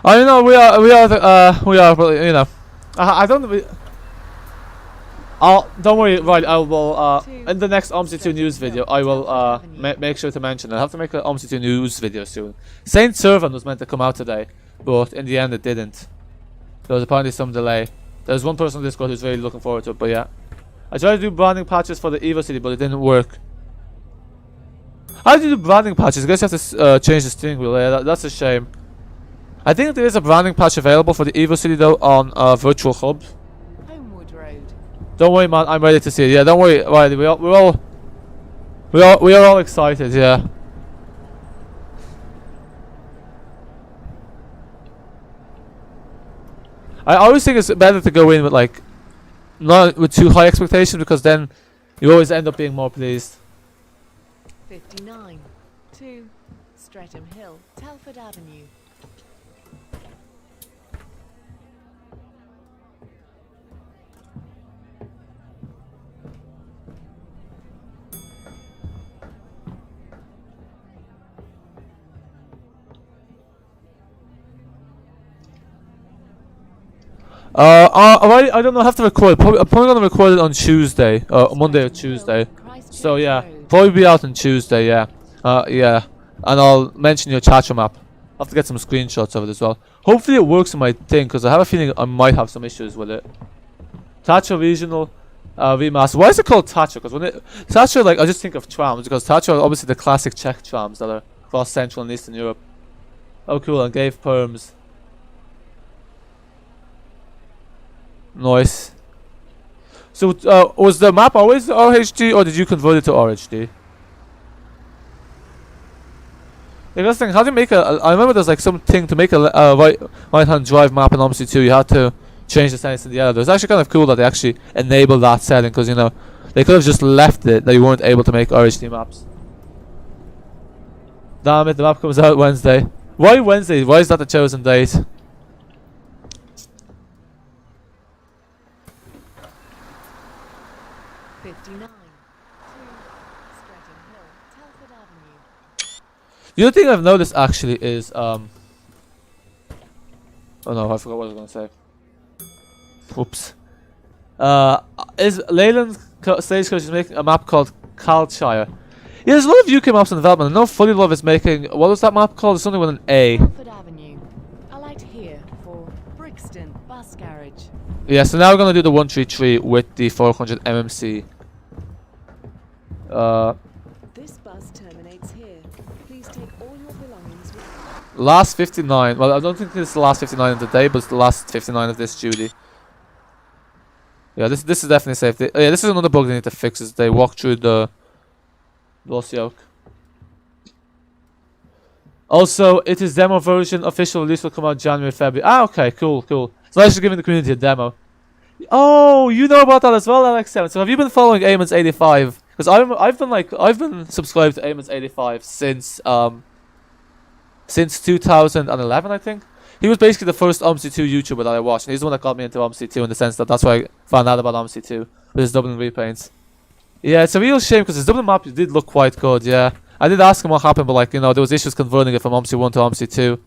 I know we are, but you know, I don't. Don't worry, right? I will in the next Omsi 2 news video. I will make sure to mention. I have to make an Omsi 2 news video soon. Saint Servant was meant to come out today, but in the end it didn't. There was apparently some delay. There's one person on Discord who's really looking forward to it, but yeah. I tried to do branding patches for the Evocity, but it didn't work. How do you do branding patches? I guess you have to change the steering wheel. Yeah, that's a shame. I think there is a branding patch available for the Evocity though on Virtual Hub. Homewood Road. Don't worry, man. I'm ready to see it. Yeah, don't worry, Riley. We are all excited. Yeah. I always think it's better to go in with like not with too high expectations because then you always end up being more pleased. 59. 2. Streatham Hill, Telford Avenue. I don't know. I have to record. I'm probably gonna record it on Tuesday, Monday or Tuesday. So yeah, probably be out on Tuesday. Yeah, yeah, and I'll mention your Chacho map. I have to get some screenshots of it as well. Hopefully it works on my thing because I have a feeling I might have some issues with it. Tacho Regional Remaster. Why is it called Tacho? Because when Tacho, like I just think of trams because Tacho are obviously the classic Czech trams that are across Central and Eastern Europe. Oh cool, and gave perms. Nice. So, was the map always RHD, or did you convert it to RHD? Yeah, that's the thing. How do you make I remember there's like something to make a right-hand drive map in Omsi 2. You had to change the settings in the editor. It's actually kind of cool that they actually enabled that setting, because you know they could have just left it that you weren't able to make RHD maps. Damn it! The map comes out Wednesday. Why Wednesday? Why is that the chosen date? The other thing I've noticed actually is oh no, I forgot what I was gonna say. Oops. Is Leyland Stagecoach is making a map called Calshire. Yeah, there's a lot of UK maps in development. I know Fully Love is making, what was that map called? It's something with an A. Telford Avenue. I like here for Brixton Bus Garage. Yeah, so now we're gonna do the 133 with the 400 MMC. This bus terminates here. Please take all your belongings with you. Last 59. Well, I don't think it's the last 59 of the day, but it's the last 59 of this duty. Yeah, this is definitely safe. Yeah, this is another bug they need to fix. Is they walk through the lost yoke. Also, it is demo version. Official release will come out January, February. Ah, okay, cool, cool. So I should give the community a demo. Oh, you know about that as well, Alex7. So have you been following Eamon's 85? Because I've been subscribed to Eamon's 85 since 2011, I think. He was basically the first Omsi 2 YouTuber that I watched, and he's the one that got me into Omsi 2 in the sense that that's why I found out about Omsi 2 with his Dublin repaints. Yeah, it's a real shame because his Dublin map did look quite good. Yeah, I did ask him what happened, but like you know, there was issues converting it from Omsi 1 to Omsi 2.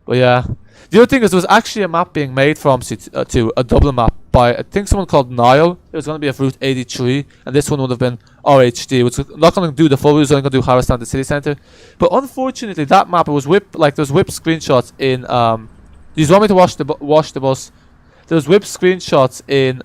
But yeah, the other thing is there was actually a map being made for Omsi 2, a Dublin map by I think someone called Niall. It was going to be a Route 83, and this one would have been RHD, which was not going to do the full route. It was only going to do Harristan to city centre. But unfortunately, that map, it was whipped, like there was whipped screenshots in you just want me to watch the bus? There was whipped screenshots in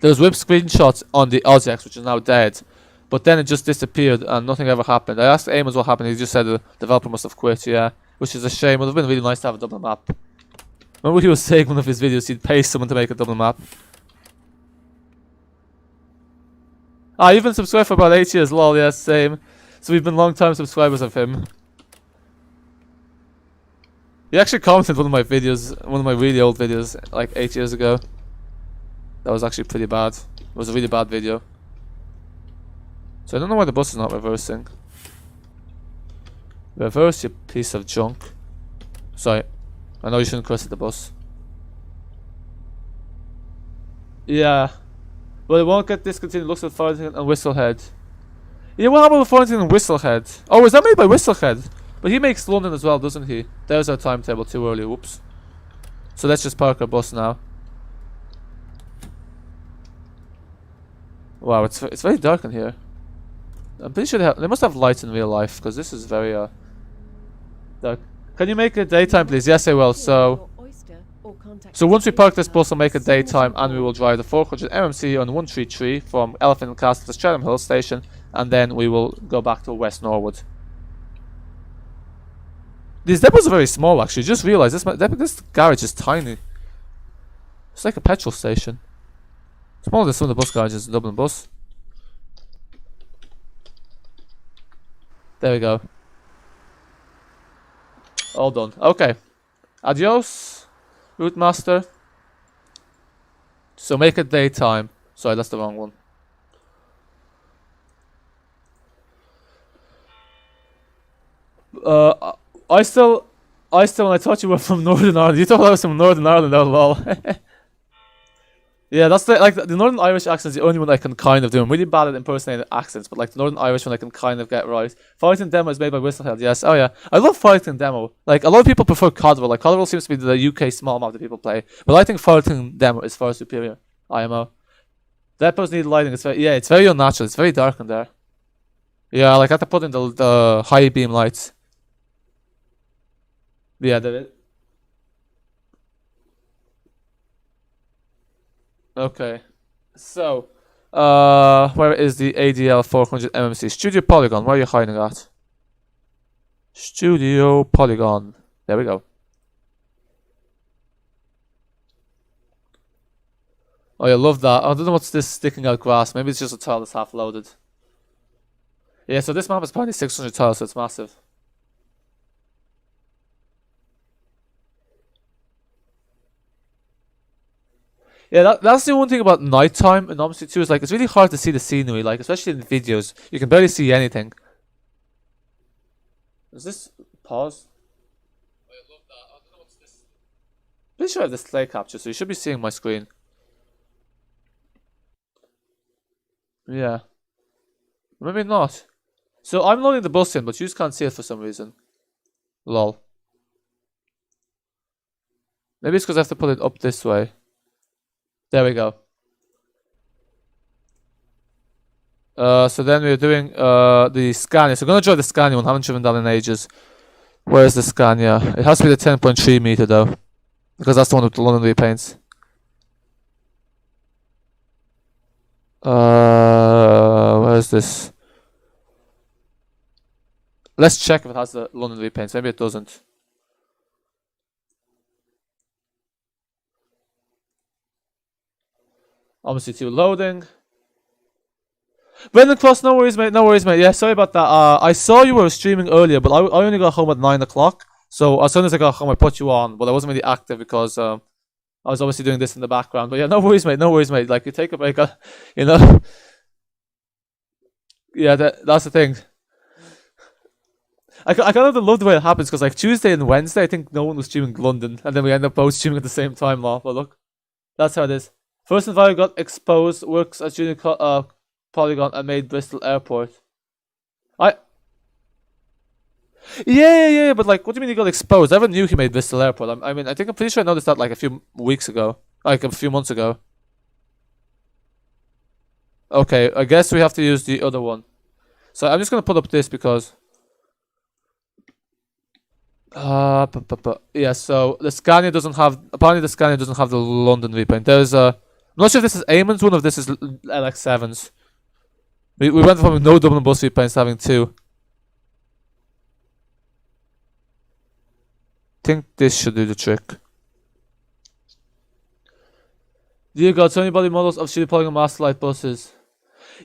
There's whip screenshots on the Aussie, which is now dead. But then it just disappeared and nothing ever happened. I asked Amos what happened. He just said the developer must have quit, yeah. Which is a shame. It would have been really nice to have a double map. Remember he was saying in one of his videos he'd pay someone to make a double map. Ah, you've been subscribed for about 8 years, lol, yeah, same. So we've been long time subscribers of him. He actually commented one of my videos, one of my really old videos, like 8 years ago. That was actually pretty bad. It was a really bad video. So I don't know why the bus is not reversing. Reverse, you piece of junk. Sorry. I know you shouldn't curse at the bus. Yeah. But it won't get discontinued. Looks at Farthington and Whistlehead. Yeah, what happened with Farthington and Whistlehead? Oh, is that made by Whistlehead? But he makes London as well, doesn't he? There's our timetable too early. Whoops. So let's just park our bus now. Wow, it's very dark in here. I'm pretty sure they must have lights in real life, because this is very dark. Can you make it daytime, please? Yes, I will. So once we park this bus, I'll make it daytime, and we will drive the 400 MMC on 133 from Elephant and Castle to Streatham Hill Station, and then we will go back to West Norwood. These depots are very small, actually. Just realised this garage is tiny. It's like a petrol station. Smaller than some of the bus garages in Dublin Bus. There we go. All done. Okay. Adios, Routemaster. So make it daytime. Sorry, that's the wrong one. I still, when I thought you were from Northern Ireland, you thought I was from Northern Ireland, oh lol. Yeah, that's the Northern Irish accent is the only one I can kind of do. I'm really bad at impersonating accents, but like the Northern Irish one I can kind of get right. Farthington Demo is made by Whistlehead, yes. Oh yeah, I love Farthington Demo. Like a lot of people prefer Codwell. Like Codwell seems to be the UK small map that people play, but I think Farthington Demo is far superior. IMO. Depots need lighting. It's very unnatural. It's very dark in there. Yeah, like I have to put in the high beam lights. Yeah, there is. Okay, so where is the ADL400 MMC? Studio Polygon, where are you hiding at? Studio Polygon, there we go. Oh, I love that. I don't know what's this sticking out grass. Maybe it's just a tile that's half loaded. Yeah, so this map is probably 600 tiles, so it's massive. Yeah, that's the one thing about nighttime in Omsi too, is like it's really hard to see the scenery, like especially in videos. You can barely see anything. Is this pause? I love that. I don't know what's this. Pretty sure I have display capture, so you should be seeing my screen. Yeah. Maybe not. So I'm loading the bus in, but you just can't see it for some reason. Lol. Maybe it's because I have to put it up this way. There we go. So then we're doing the Scania. So we're going to drive the Scania one. Haven't driven that in ages. Where's the Scania? It has to be the 10.3 meter though, because that's the one with the London Repaints. Where's this? Let's check if it has the London Repaints. Maybe it doesn't. Obviously, two loading. Brendan Cross, no worries, mate. No worries, mate. Yeah, sorry about that. I saw you were streaming earlier, but I only got home at 9 o'clock. So as soon as I got home, I put you on, but I wasn't really active because I was obviously doing this in the background. But yeah, no worries, mate. No worries, mate. Like you take a break, you know. Yeah, that's the thing. I kind of love the way it happens because like Tuesday and Wednesday, I think no one was streaming London, and then we end up both streaming at the same time. But look, that's how it is. First Enviro got exposed, works as junior Polygon and made Bristol Airport. Yeah, but like, what do you mean he got exposed? I never knew he made Bristol Airport. I mean, I think I'm pretty sure I noticed that like a few weeks ago, like a few months ago. Okay, I guess we have to use the other one. So I'm just gonna put up this because. Yeah, so the Scania doesn't have. Apparently, the Scania doesn't have the London repaint. There's a I'm not sure if this is Eamon's one or if this is LX7's. We went from no double and bus repaints to having 2. Think this should do the trick. Dear God, so many body models of Studio Polygon Masterlight buses.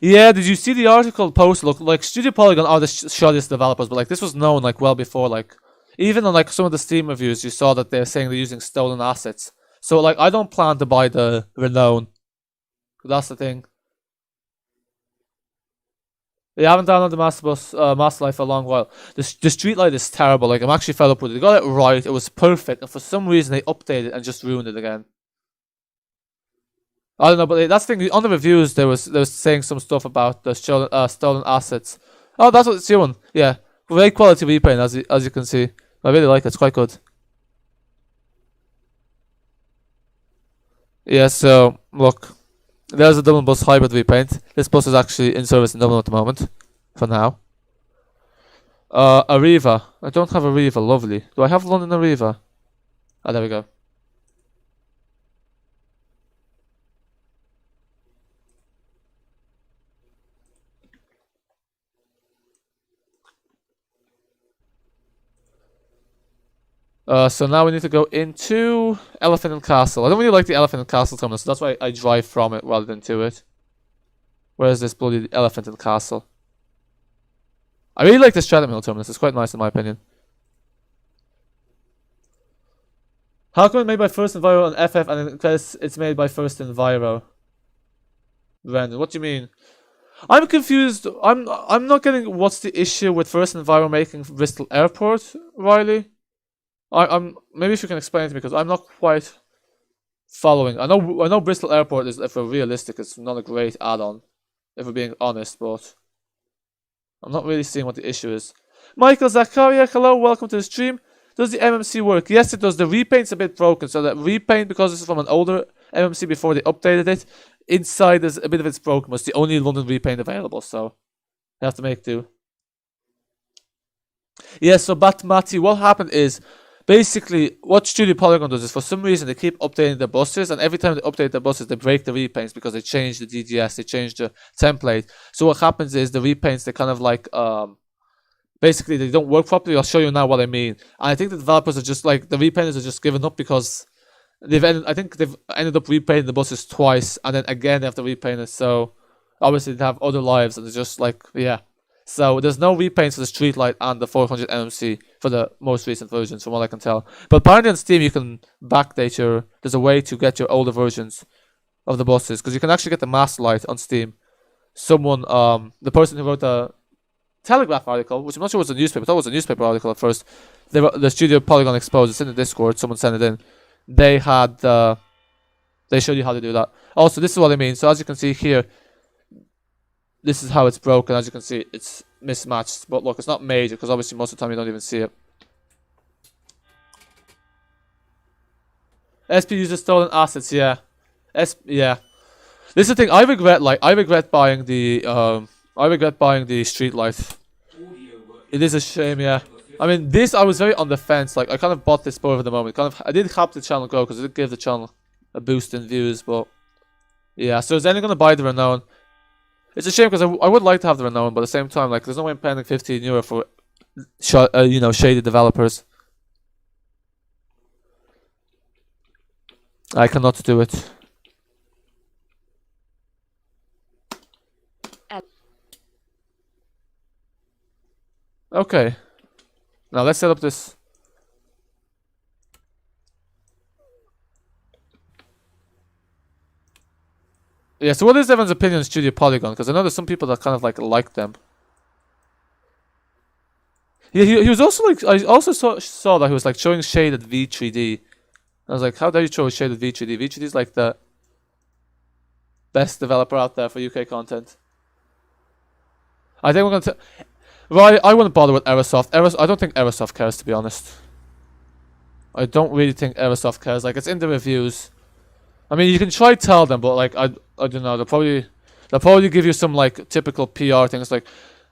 Yeah, did you see the article post? Look, like Studio Polygon are the shoddiest developers, but like this was known like well before. Like even on like some of the Steam reviews, you saw that they're saying they're using stolen assets. So like I don't plan to buy the Renown. That's the thing. They haven't downloaded the Masterlight for a long while. The streetlight is terrible. Like I'm actually fed up with it. They got it right. It was perfect, and for some reason they updated it and just ruined it again. I don't know, but that's the thing. On the reviews, they was saying some stuff about the stolen assets. Oh, that's what it's doing. Yeah, great quality repaint, as you can see. I really like it. It's quite good. Yeah. So look, there's a Dublin bus hybrid repaint. This bus is actually in service in Dublin at the moment, for now. Arriva. I don't have Arriva. Lovely. Do I have London Arriva? Ah, there we go. So now we need to go into Elephant and Castle. I don't really like the Elephant and Castle terminal, so that's why I drive from it rather than to it. Where's this bloody Elephant and Castle? I really like the Streatham Hill terminus. It's quite nice in my opinion. How come it's made by First Enviro on FF and it's made by First Enviro? Brandon, what do you mean? I'm confused. I'm not getting what's the issue with First Enviro making Bristol Airport, Riley. I'm maybe if you can explain it to me because I'm not quite following. I know Bristol Airport is, if we're realistic, it's not a great add-on, if we're being honest, but I'm not really seeing what the issue is. Michael Zakaria, hello, welcome to the stream. Does the MMC work? Yes, it does. The repaint's a bit broken, so that repaint, because this is from an older MMC before they updated it, inside there's a bit of it's broken, but it's the only London repaint available, so you have to make do. Yeah, so Batmati, what happened is, basically, what Studio Polygon does is, for some reason, they keep updating the buses, and every time they update the buses, they break the repaints because they change the DGS, they change the template. So what happens is, the repaints, they kind of like, basically, they don't work properly. I'll show you now what I mean. And I think the developers are just like, the repainters are just giving up because I think they've ended up repainting the buses twice, and then again they have to repaint it. So obviously they have other lives, and they're just like, yeah. So there's no repaints for the Streetlight and the 400 MMC for the most recent versions, from what I can tell. But apparently on Steam you can backdate your. There's a way to get your older versions of the buses, because you can actually get the Masterlight on Steam. Someone, the person who wrote the Telegraph article, which I'm not sure was a newspaper. I thought it was a newspaper article at first. They were, the Studio Polygon Exposed. It's in the Discord. Someone sent it in. They had. They showed you how to do that. Also, this is what I mean. So as you can see here. This is how it's broken. As you can see, it's mismatched. But look, it's not major because obviously most of the time you don't even see it. SP uses stolen assets. Yeah, yeah. This is the thing. I regret buying the Streetlight. It is a shame. Yeah. I mean, this I was very on the fence. Like I kind of bought this spur of the moment. I did help the channel grow because it did give the channel a boost in views. But yeah, so is anyone gonna buy the Renown? It's a shame because I would like to have the Renown, but at the same time, like, there's no way I'm paying €15 for, shady developers. I cannot do it. Okay. Now let's set up this. Yeah, so what is everyone's opinion on Studio Polygon? Because I know there's some people that kind of like them. Yeah, he was also like, I also saw that he was like showing shaded V3D. I was like, how dare you show shaded V3D? V3D is like the best developer out there for UK content. I think we're gonna. Right, I wouldn't bother with Aerosoft. I don't think Aerosoft cares, to be honest. I don't really think Aerosoft cares. Like, it's in the reviews. I mean, you can try tell them, but like I don't know. They'll probably give you some like typical PR things like,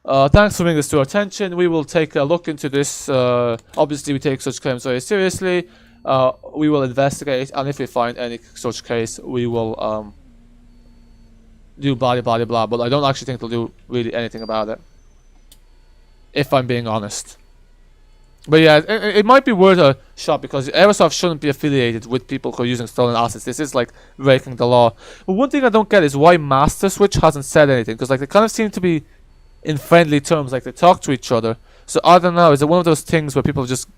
thanks for bringing this to our attention. We will take a look into this. Obviously, we take such claims very seriously. We will investigate, and if we find any such case, we will do blah blah blah, but I don't actually think they'll do really anything about it, if I'm being honest. But yeah, it might be worth a shot, because Aerosoft shouldn't be affiliated with people who are using stolen assets. This is like breaking the law. But one thing I don't get is why Master Switch hasn't said anything, because like they kind of seem to be in friendly terms, like they talk to each other. So I don't know, is it one of those things where people just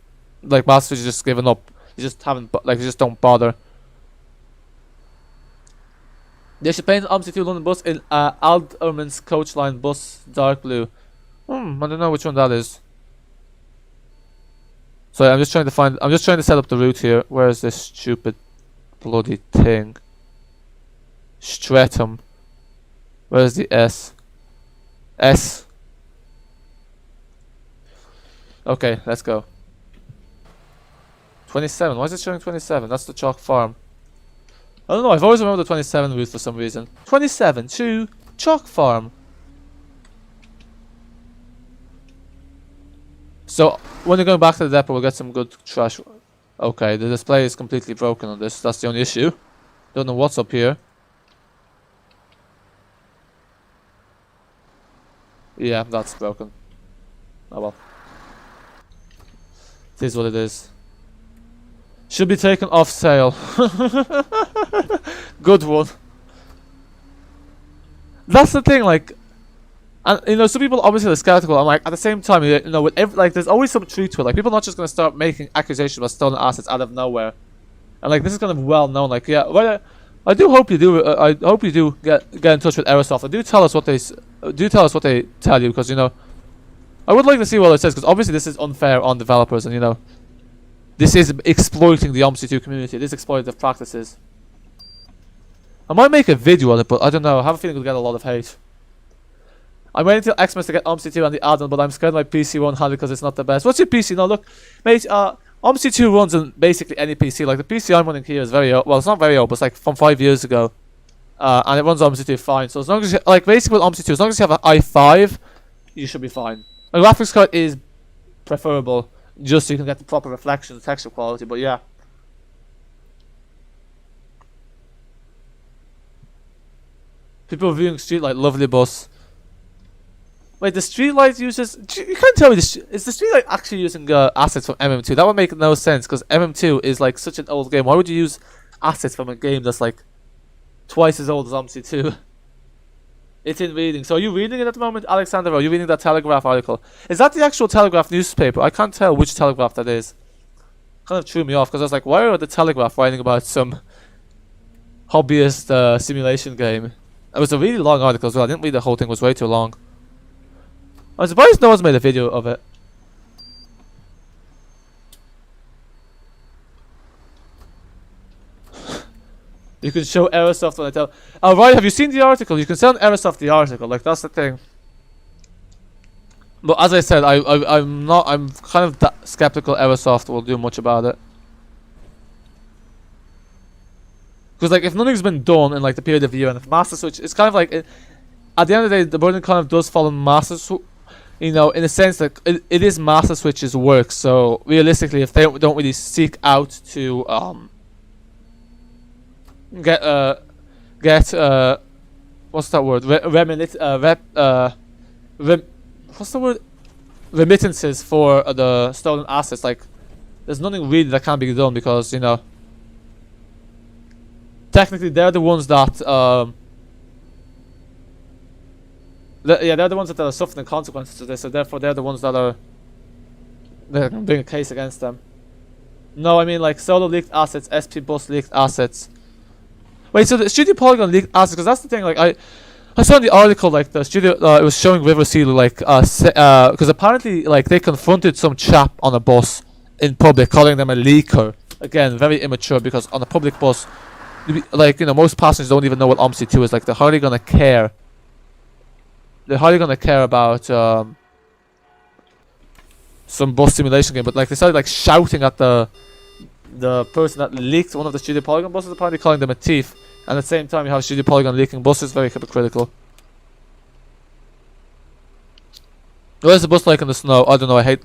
like Master Switch just given up? You just haven't, like, you just don't bother. They should paint Omsi 2 London bus in Aldwych coach line bus dark blue. I don't know which one that is. Sorry, I'm just trying to set up the route here. Where is this stupid bloody thing? Streatham. Where's the S? S. Okay, let's go. 27. Why is it showing 27? That's the chalk farm. I don't know, I've always remembered the 27 route for some reason. 27 to chalk farm. So when you're going back to the depot, we'll get some good trash. Okay, the display is completely broken on this. That's the only issue. Don't know what's up here. Yeah, that's broken. Oh well. It is what it is. Should be taken off sale. Good one. That's the thing, like, and you know, some people obviously are skeptical. I'm like, at the same time, you know, with like, there's always some truth to it. Like, people are not just gonna start making accusations about stolen assets out of nowhere. And like, this is kind of well known. Like, yeah, well, I do hope you do. I hope you do get in touch with Aerosoft and do tell us what they tell you, because you know, I would like to see what it says, because obviously this is unfair on developers, and you know, this is exploiting the Omsi 2 community. This is exploitative practices. I might make a video on it, but I don't know. I have a feeling it'll get a lot of hate. I'm waiting till Xmas to get Omsi 2 and the add-on, but I'm scared my PC won't handle it because it's not the best. What's your PC? No, look, mate, Omsi 2 runs on basically any PC. Like, the PC I'm running here is very old. Well, it's not very old, but it's like from 5 years ago. And it runs Omsi 2 fine. So as long as you, like, basically with Omsi 2, as long as you have an i5, you should be fine. A graphics card is preferable, just so you can get the proper reflection, texture quality, but yeah. People viewing Streetlight, lovely bus. Wait, the Streetlight uses... You can't tell me this... Is the Streetlight actually using assets from MM2? That would make no sense, because MM2 is like such an old game. Why would you use assets from a game that's like twice as old as Omsi 2? It's in reading. So are you reading it at the moment, Alexander? Or are you reading that Telegraph article? Is that the actual Telegraph newspaper? I can't tell which Telegraph that is. Kind of threw me off, because I was like, why are the Telegraph writing about some hobbyist simulation game? It was a really long article as well. I didn't read the whole thing. It was way too long. I'm surprised no one's made a video of it. You can show Aerosoft when I tell... Oh, right, have you seen the article? You can send Aerosoft the article. Like, that's the thing. But as I said, I'm kind of skeptical Aerosoft will do much about it. Because, like, if nothing's been done in, like, the period of the year, and if Master Switch... It's kind of like... at the end of the day, the burden kind of does fall on Master Switch. You know, in a sense that it is Master Switch's work. So, realistically, if they don't really seek out to... get what's that word? What's the word? Remittances for the stolen assets. Like, there's nothing really that can be done, because you know, technically they're the ones that they're the ones that are suffering the consequences of this. So therefore, they're the ones that are can bring a case against them. No, I mean like Solo leaked assets, SP Bus leaked assets. Wait, so the Studio Polygon leaked assets, because that's the thing, like, I saw in the article, like, the studio, it was showing River Seal, like, because apparently, like, they confronted some chap on a bus in public, calling them a leaker. Again, very immature, because on a public bus, like, you know, most passengers don't even know what Omsi 2 is, like, they're hardly gonna care. They're hardly gonna care about, some bus simulation game, but, like, they started, like, shouting at the person that leaked one of the Studio Polygon buses, apparently calling them a thief, and at the same time you have Studio Polygon leaking buses. Very hypocritical. What is the bus like in the snow? I don't know, I hate...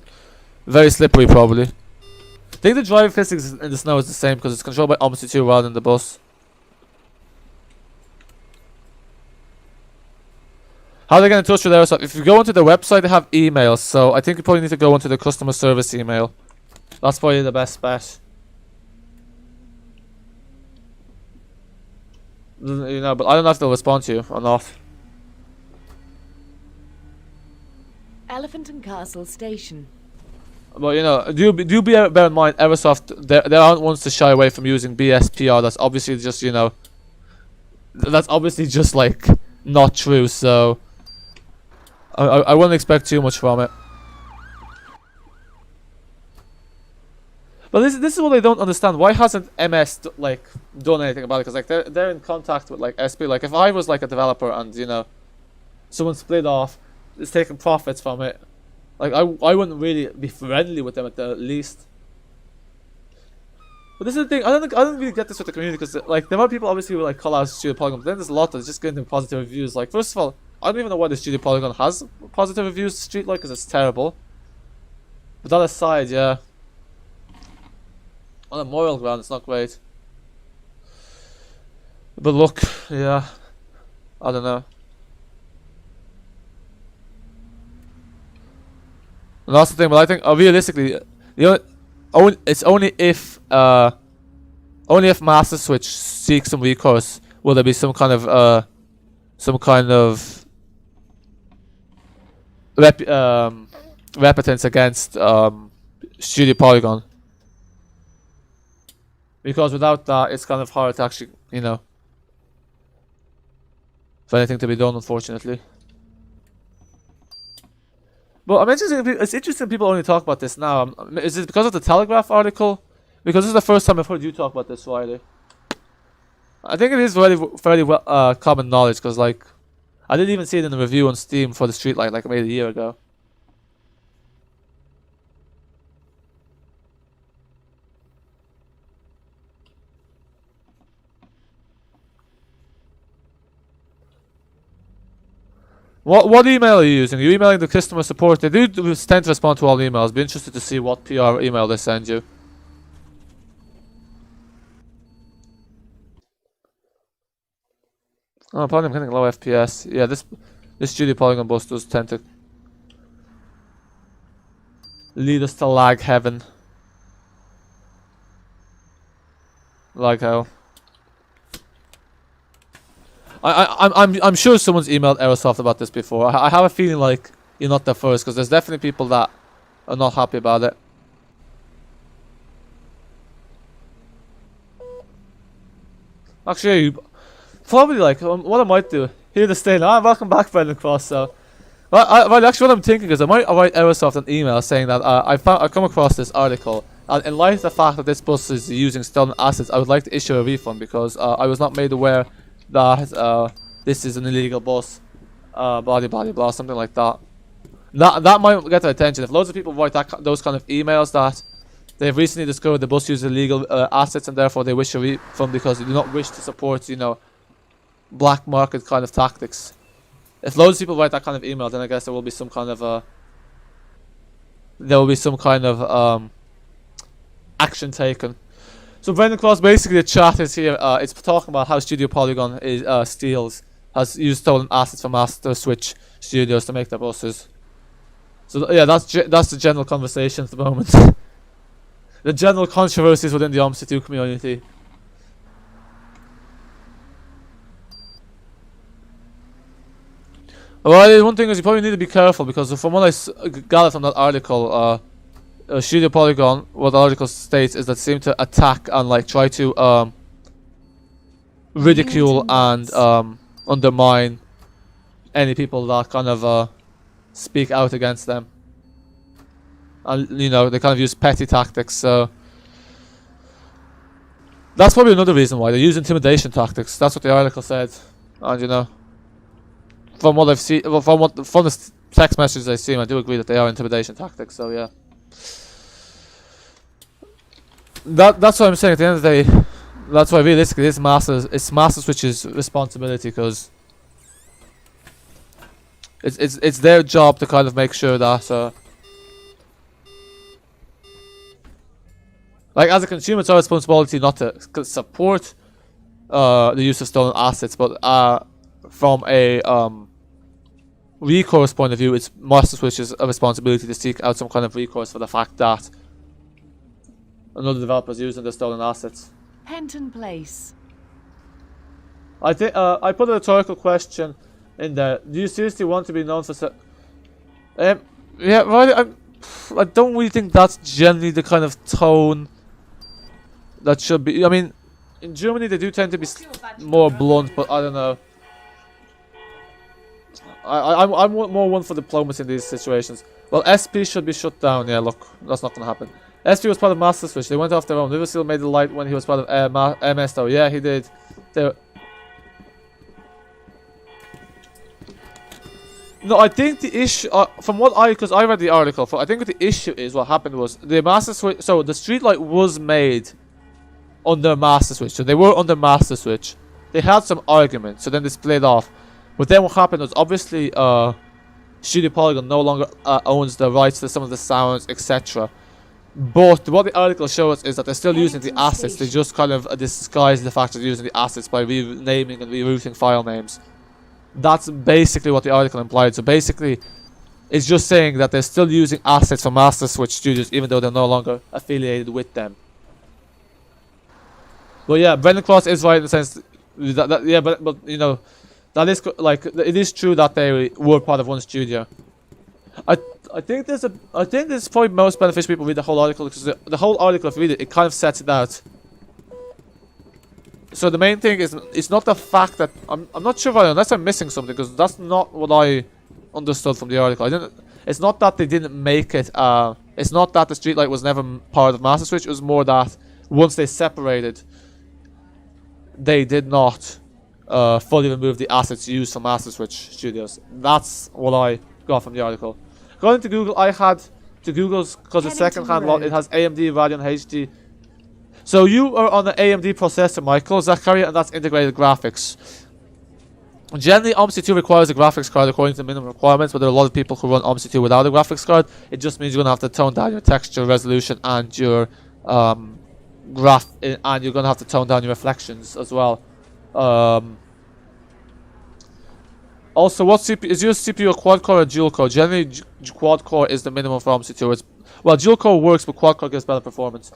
Very slippery, probably. I think the driving physics in the snow is the same, because it's controlled by Omsi 2 rather than the bus. How do they get in touch with Aerosoft? If you go onto the website, they have emails. So I think you probably need to go onto the customer service email. That's probably the best bet. You know, but I don't know if they'll respond to you or not. Elephant and Castle Station. But you know, bear in mind, Aerosoft, they aren't ones to shy away from using BSPR. That's obviously just, you know, that's obviously just like not true. So I wouldn't expect too much from it. But this is what I don't understand. Why hasn't MS like done anything about it? Because like they're in contact with like SP. Like if I was like a developer and you know, someone split off, is taking profits from it, like I wouldn't really be friendly with them at the least. But this is the thing. I don't really get this with the community because like there are people obviously who like call out Studio Polygon, but then there's a lot that's just getting positive reviews. Like first of all, I don't even know why the Studio Polygon has positive reviews to Streetlight because it's terrible. But that aside, yeah. On a moral ground, it's not great. But look, yeah, I don't know. And that's the thing. But I think realistically, it's only if Master Switch seeks some recourse will there be some kind of repentance against Studio Polygon. Because without that, it's kind of hard to actually, you know, for anything to be done, unfortunately. But I'm interested. It's interesting people only talk about this now. Is it because of the Telegraph article? Because this is the first time I've heard you talk about this, Friday. I think it is fairly well common knowledge because, like, I didn't even see it in the review on Steam for the Streetlight like maybe a year ago. What email are you using? Are you emailing the customer support? They do tend to respond to all emails. Be interested to see what PR email they send you. Oh, apparently I'm getting low FPS. Yeah, this Studio Polygon bus does tend to lead us to lag heaven. Like hell. I'm sure someone's emailed Aerosoft about this before. I have a feeling like you're not the first because there's definitely people that are not happy about it. Actually, probably like what I might do here to stay now. Welcome back, Brendan Cross. So, well, actually, what I'm thinking is I might write Aerosoft an email saying that I come across this article. And in light of the fact that this bus is using stolen assets, I would like to issue a refund because I was not made aware that this is an illegal bus, blah blah blah, something like that. That might get their attention. If loads of people write those kind of emails that they've recently discovered the bus uses illegal assets and therefore they wish a refund because they do not wish to support, you know, black market kind of tactics. If loads of people write that kind of email, then I guess there will be some kind of action taken. So Brendan Claus, basically the chat is here. It's talking about how Studio Polygon has used stolen assets from Master Switch Studios to make their buses. So yeah, that's the general conversation at the moment. The general controversies within the Omsi 2 community. Well, one thing is you probably need to be careful because from what I gathered from that article, Studio Polygon, what the article states is that they seem to attack and like try to ridicule and undermine any people that kind of speak out against them. And you know, they kind of use petty tactics, so that's probably another reason why they use intimidation tactics. That's what the article said. And you know, from what I've seen, from the text messages I've seen, I do agree that they are intimidation tactics, so yeah. That's what I'm saying. At the end of the day, that's why realistically it's Master Switch's responsibility because it's their job to kind of make sure that like as a consumer, it's our responsibility not to support the use of stolen assets, but from a recourse point of view, it's Master Switch's responsibility to seek out some kind of recourse for the fact that another developer is using the stolen assets. Penton Place. I think I put a rhetorical question in there. Do you seriously want to be known for? Yeah, right. I don't really think that's generally the kind of tone that should be. I mean, in Germany they do tend to be more blunt, but I don't know. I'm more one for diplomacy in these situations. Well, SP should be shut down. Yeah, look, that's not gonna happen. SP was part of Master Switch. They went off their own. Riverseal made the light when he was part of MS though. Yeah, he did. No, I think the issue, from what because I read the article, I think what the issue is, what happened was, the Master Switch, so the streetlight was made under Master Switch, so they were under Master Switch. They had some argument, so then they split off. But then what happened was, obviously, Studio Polygon no longer owns the rights to some of the sounds, etc. But what the article shows is that they're still using the assets, they just kind of disguise the fact that they're using the assets by renaming and rerouting file names. That's basically what the article implied. So basically, it's just saying that they're still using assets from Master Switch Studios, even though they're no longer affiliated with them. But yeah, Brendan Cross is right in the sense that yeah, but you know, that is like, it is true that they were part of one studio. I think this is probably most beneficial people read the whole article, because the whole article, if you read it, it kind of sets it out. So the main thing is, it's not the fact that I'm not sure unless I'm missing something, because that's not what I understood from the article. It's not that they didn't make it. It's not that the streetlight was never part of Master Switch. It was more that once they separated, they did not fully remove the assets used from Master Switch Studios. That's what I got from the article. According to Google, I had to Google's, because it's second-hand lot. It has AMD Radeon HD. So you are on the AMD processor, Michael, Zachariah, and that's integrated graphics. Generally, Omsi 2 requires a graphics card according to the minimum requirements, but there are a lot of people who run Omsi 2 without a graphics card. It just means you're going to have to tone down your texture resolution and your and you're going to have to tone down your reflections as well. Also, what CPU is your CPU, a quad core or dual core? Generally, quad core is the minimum for Omsi 2. Well, dual core works, but quad core gives better performance.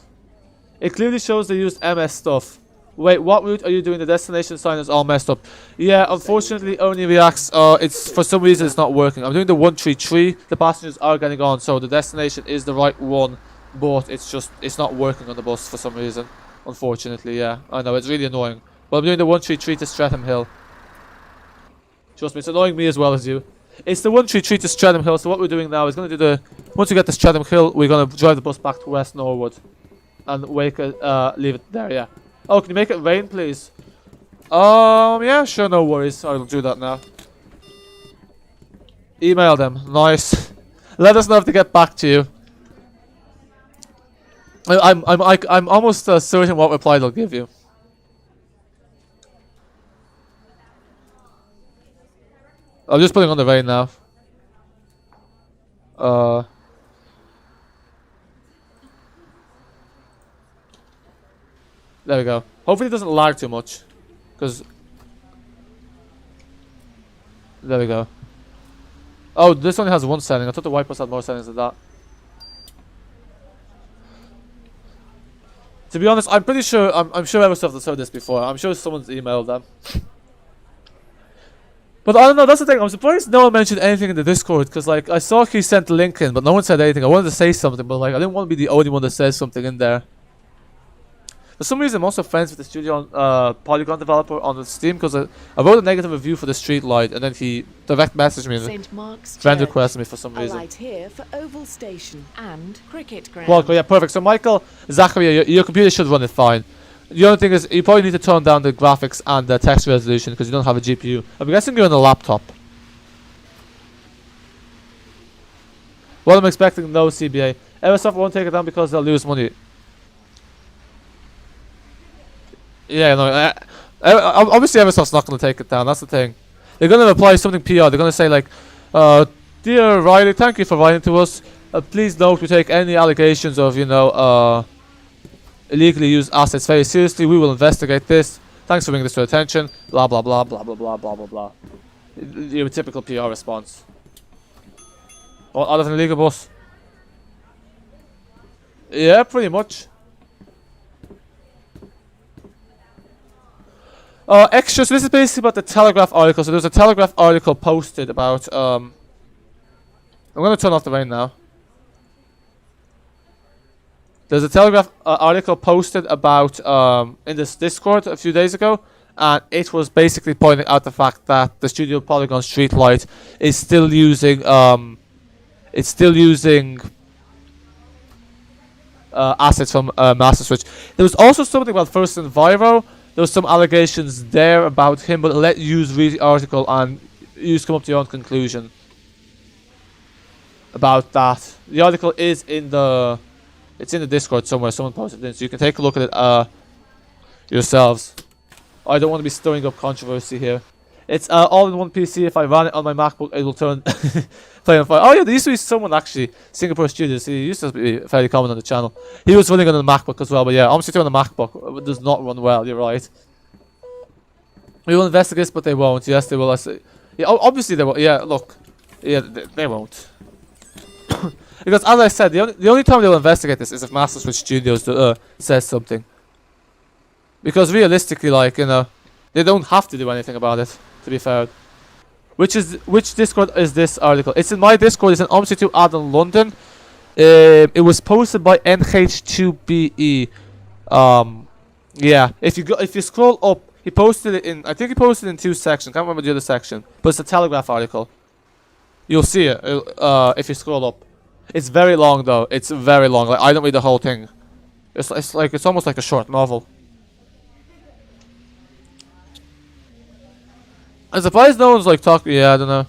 It clearly shows they used MS stuff. Wait, what route are you doing? The destination sign is all messed up. Yeah, unfortunately, only reacts. It's for some reason it's not working. I'm doing the 133. The passengers are getting on, so the destination is the right one, but it's not working on the bus for some reason. Unfortunately, yeah, I know it's really annoying. But I'm doing the 133 to Streatham Hill. Trust me, it's annoying me as well as you. It's the 133 to Streatham Hill. So what we're doing now is going to do once we get to Streatham Hill, we're going to drive the bus back to West Norwood. And leave it there, yeah. Oh, can you make it rain, please? Yeah, sure, no worries. I'll do that now. Email them. Nice. Let us know if they get back to you. I'm almost certain what reply they'll give you. I'm just putting on the rain now. There we go. Hopefully it doesn't lag too much, because there we go. Oh, this only has one setting. I thought the wipers had more settings than that. To be honest, I'm pretty sure I'm sure Eversoft has heard this before. I'm sure someone's emailed them. But I don't know, that's the thing. I'm surprised no one mentioned anything in the Discord, because like I saw he sent the link in, but no one said anything. I wanted to say something, but like I didn't want to be the only one that says something in there. For some reason, I'm also friends with the studio Polygon developer on the Steam, because I wrote a negative review for the street light, and then he direct messaged me and friend requested me for some reason. A light here for Oval Station and Cricket Ground. Well, yeah, perfect. So Michael, Zachary, your computer should run it fine. The only thing is, you probably need to tone down the graphics and the text resolution, because you don't have a GPU. I'm guessing you're on a laptop. Well, I'm expecting no CBA. Eversoft won't take it down because they'll lose money. Yeah, no. Obviously, Eversoft's not going to take it down. That's the thing. They're going to apply something PR. They're going to say like, "Dear Riley, thank you for writing to us. Please note we take any allegations of, illegally used assets very seriously. We will investigate this. Thanks for bringing this to our attention." Blah blah blah blah blah blah blah blah blah. Your typical PR response. Or out of an illegal bus. Yeah, pretty much. Extras. This is basically about the Telegraph article. So there's a Telegraph article posted about. I'm gonna turn off the rain now. There's a Telegraph article posted about in this Discord a few days ago, and it was basically pointing out the fact that the Studio Polygon streetlight is still using assets from Master Switch. There was also something about First Enviro. There was some allegations there about him, but let you read the article and you come up to your own conclusion about that. The article is in the Discord somewhere. Someone posted it in, so you can take a look at it yourselves. I don't want to be stirring up controversy here. It's all in one PC. If I ran it on my MacBook, it will turn play on fire. Oh yeah, there used to be someone actually, Singapore Studios. He used to be fairly common on the channel. He was running on the MacBook as well, but yeah, Omsi 2 on the MacBook does not run well. You're right. We will investigate, but they won't. Yes, they will. I say. Yeah, obviously they will. Yeah, look. Yeah, they won't. Because as I said, the only time they'll investigate this is if Master Switch Studios says something. Because realistically, like, you know, they don't have to do anything about it, to be fair. Which Discord is this article? It's in my Discord. It's in Omsi 2 Addon London. It was posted by NH2BE. Yeah. If you scroll up, he posted it in. I think he posted it in 2 sections. Can't remember the other section. But it's a Telegraph article. You'll see it if you scroll up. It's very long though. It's very long. Like, I don't read the whole thing. It's almost like a short novel. I'm surprised no one's like talking. Yeah, I don't know.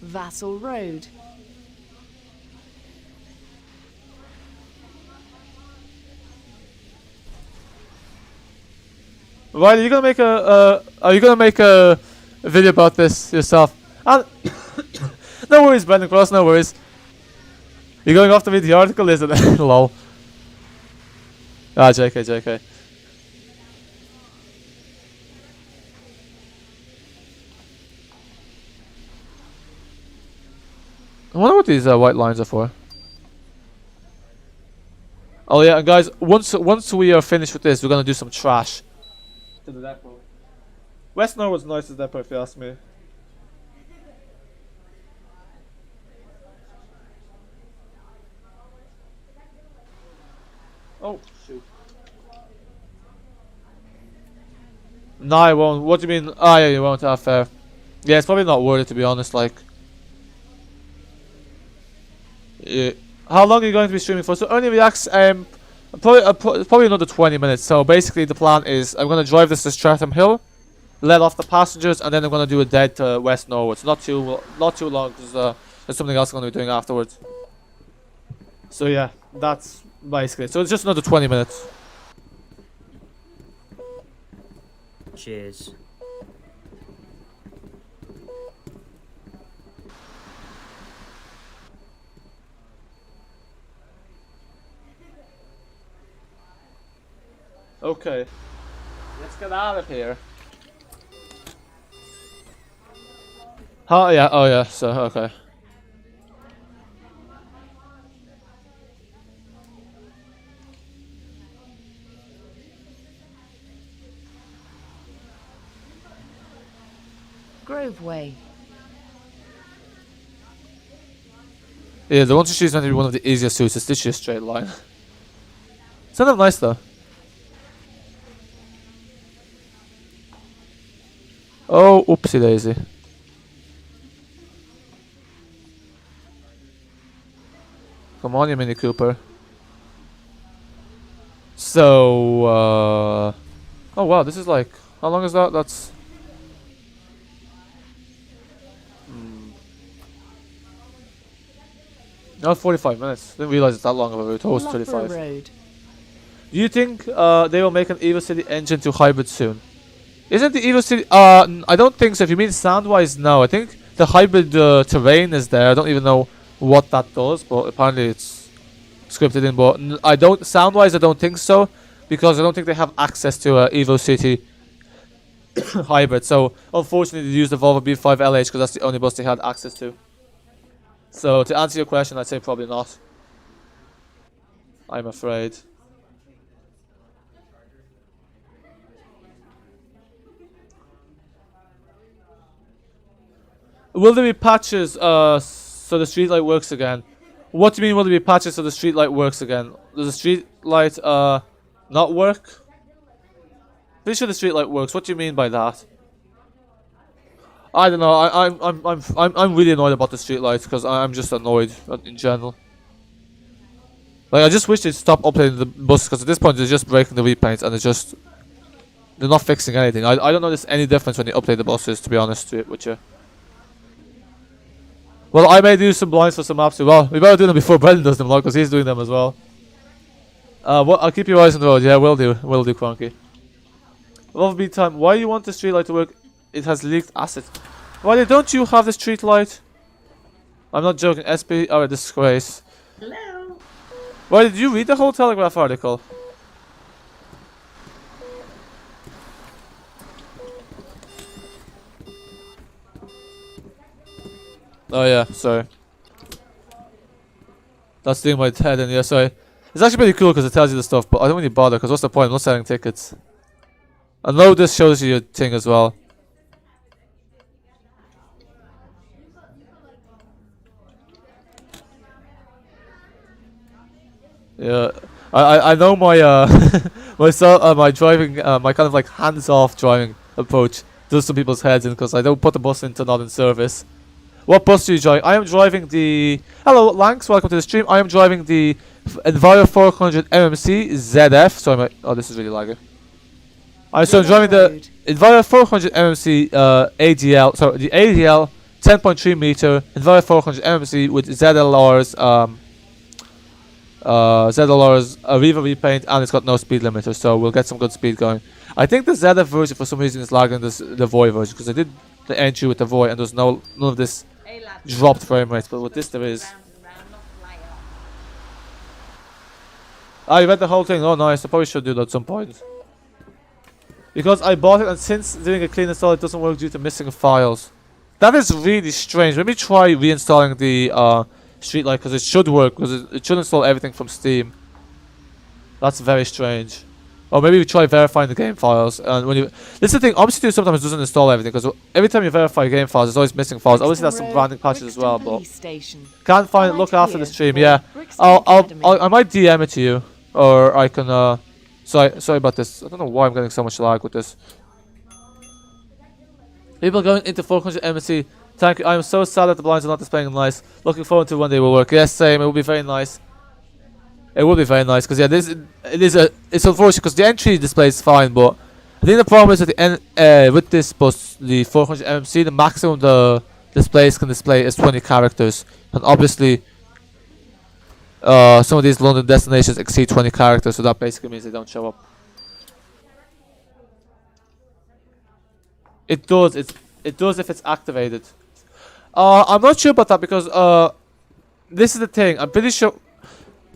Vassal Road. Riley, you gonna make a video about this yourself? And no worries, Brendan Cross. No worries. You're going off to read the article, isn't it? Lol. Ah, JK. I wonder what these white lines are for. Oh yeah, and guys, once we are finished with this, we're gonna do some trash to the depot. West Norwood's nicest depot, if you ask me. Oh shoot! No, I won't. What do you mean? Ah, yeah, you won't. Ah, fair. Yeah, it's probably not worth it, to be honest. Like. Yeah. How long are you going to be streaming for? So only reacts probably another 20 minutes. So basically the plan is I'm going to drive this to Streatham Hill, let off the passengers, and then I'm going to do a dead to West Norwood. Not too long, because there's something else I'm going to be doing afterwards. So yeah, that's basically it. So it's just another 20 minutes. Cheers. Okay, let's get out of here. Oh yeah, so, okay. Grove Way. Yeah, the 123 is going to be one of the easiest suits. It's literally a straight line. It's not that nice though. Oh, oopsie daisy. Come on, you Mini Cooper. So, oh wow, this is like, how long is that? That's... Not 45 minutes. Didn't realize it's that long of a route. Oh, it's 35. Road. Do you think they will make an Evocity engine to hybrid soon? Isn't the Evocity... I don't think so. If you mean sound-wise, no. I think the hybrid terrain is there. I don't even know what that does, but apparently it's scripted in. But I don't... Sound-wise, I don't think so, because I don't think they have access to Evocity hybrid. So, unfortunately, they used the Vovlvo B5LH because that's the only bus they had access to. So to answer your question, I'd say probably not. I'm afraid. Will there be patches so the street light works again? What do you mean will there be patches so the street light works again? Does the street light not work? Pretty sure the street light works. What do you mean by that? I don't know. I'm really annoyed about the street lights because I'm just annoyed in general. Like I just wish they'd stop updating the bus because at this point they're just breaking the repaints and they're not fixing anything. I don't notice any difference when you update the buses, to be honest with you. Well, I may do some blinds for some maps too. Well, we better do them before Brendan does them, because he's doing them as well. I'll keep your eyes on the road. Yeah, will do, Cronky. Love beat time. Why you want the street light to work? It has leaked acid. Why don't you have the street light? I'm not joking. SP are a disgrace. Hello. Why did you read the whole Telegraph article? Oh yeah, sorry. That's doing my head in, yeah, sorry. It's actually pretty cool because it tells you the stuff, but I don't really bother because what's the point? I'm not selling tickets. I know this shows you your thing as well. Yeah, I know my my driving my kind of like hands-off driving approach does some people's heads in because I don't put the bus into not in service. What bus do you drive? I am driving the... Hello, Lanks. Welcome to the stream. I am driving the Enviro 400 MMC ZF. Sorry, oh, this is really laggy. So I'm driving the Enviro 400 MMC ADL... Sorry, the ADL 10.3 meter Enviro 400 MMC with ZLR's... ZLR's Arriva Repaint, and it's got no speed limiter, so we'll get some good speed going. I think the ZF version for some reason is lagging the Voi version, because I did the entry with the Voi and there's none of this dropped frame rates, but with this there is. Ah, you read the whole thing? Oh nice, I probably should do that at some point. Because I bought it and since doing a clean install it doesn't work due to missing files. That is really strange. Let me try reinstalling the Streetlight because it should work, because it should install everything from Steam. That's very strange. Or maybe we try verifying the game files. And when you, this is the thing. Omsi sometimes doesn't install everything because every time you verify game files, there's always missing files. Obviously, that's some branding patches as well, but can't find it. Look after the stream. Yeah, I might DM it to you, or I can. Sorry about this. I don't know why I'm getting so much lag with this. People going into 400 MMC. Thank you. I am so sad that the blinds are not displaying nice. Looking forward to when they will work. Yes, same. It will be very nice. It will be very nice because yeah, it's unfortunate because the entry display is fine, but I think the problem is at the end with this bus, the 400 MMC, the maximum the displays can display is 20 characters, and obviously some of these London destinations exceed 20 characters, so that basically means they don't show up. It does. It does if it's activated. I'm not sure about that because this is the thing. I'm pretty sure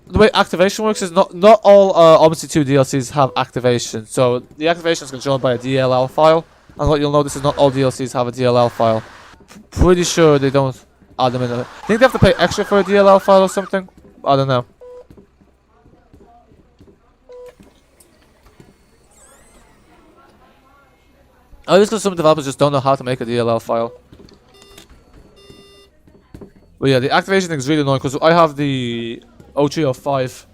the way activation works is not all Omsi 2 DLCs have activation. So the activation is controlled by a DLL file, and what you'll notice is not all DLCs have a DLL file. Pretty sure they don't add them in. I think they have to pay extra for a DLL file or something. I don't know. Oh, this is because some developers just don't know how to make a DLL file. But yeah, the activation thing is really annoying because I have the 0305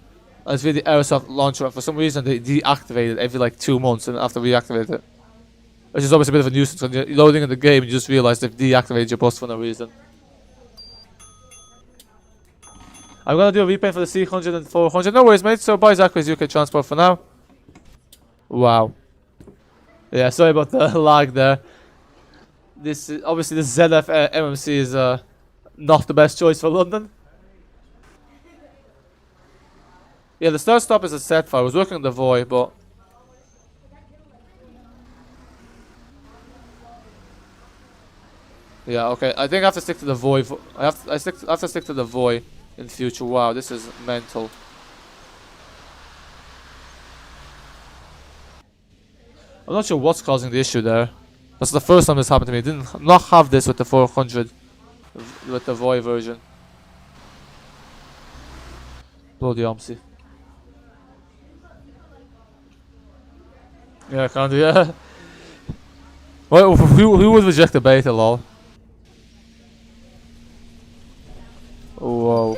and it's really the Aerosoft launcher, and for some reason they deactivate it every like 2 months and after reactivate it. Which is always a bit of a nuisance when you're loading in the game and you just realize they've deactivated your bus for no reason. I'm gonna do a repaint for the C100 and 400. No worries, mate. So bye Zachary's UK Transport for now. Wow. Yeah, sorry about the lag there. This is, obviously the ZF MMC is not the best choice for London. Yeah, the start stop is a set file. I was working on the Voi, but yeah, okay. I think I have to stick to the Voi. I have to stick to the Voi in future. Wow, this is mental. I'm not sure what's causing the issue there. That's the first time this happened to me. I did not have this with the 400, with the Voi version. Bloody Omsi. Yeah, can't do, yeah. Well, who would reject the beta, lol? Whoa.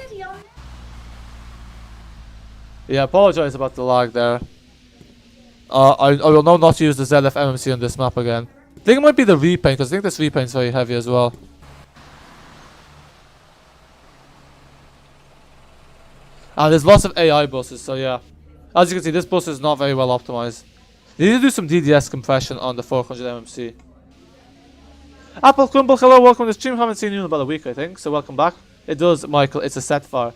Yeah, apologize about the lag there. I will now not use the ZF MMC on this map again. I think it might be the repaint, because I think this repaint's very heavy as well. And there's lots of AI buses, so yeah. As you can see, this bus is not very well optimized. They need to do some DDS compression on the 400 MMC. Apple Crumble, hello, welcome to the stream. Haven't seen you in about a week, I think, so welcome back. It does, Michael, it's a set fire.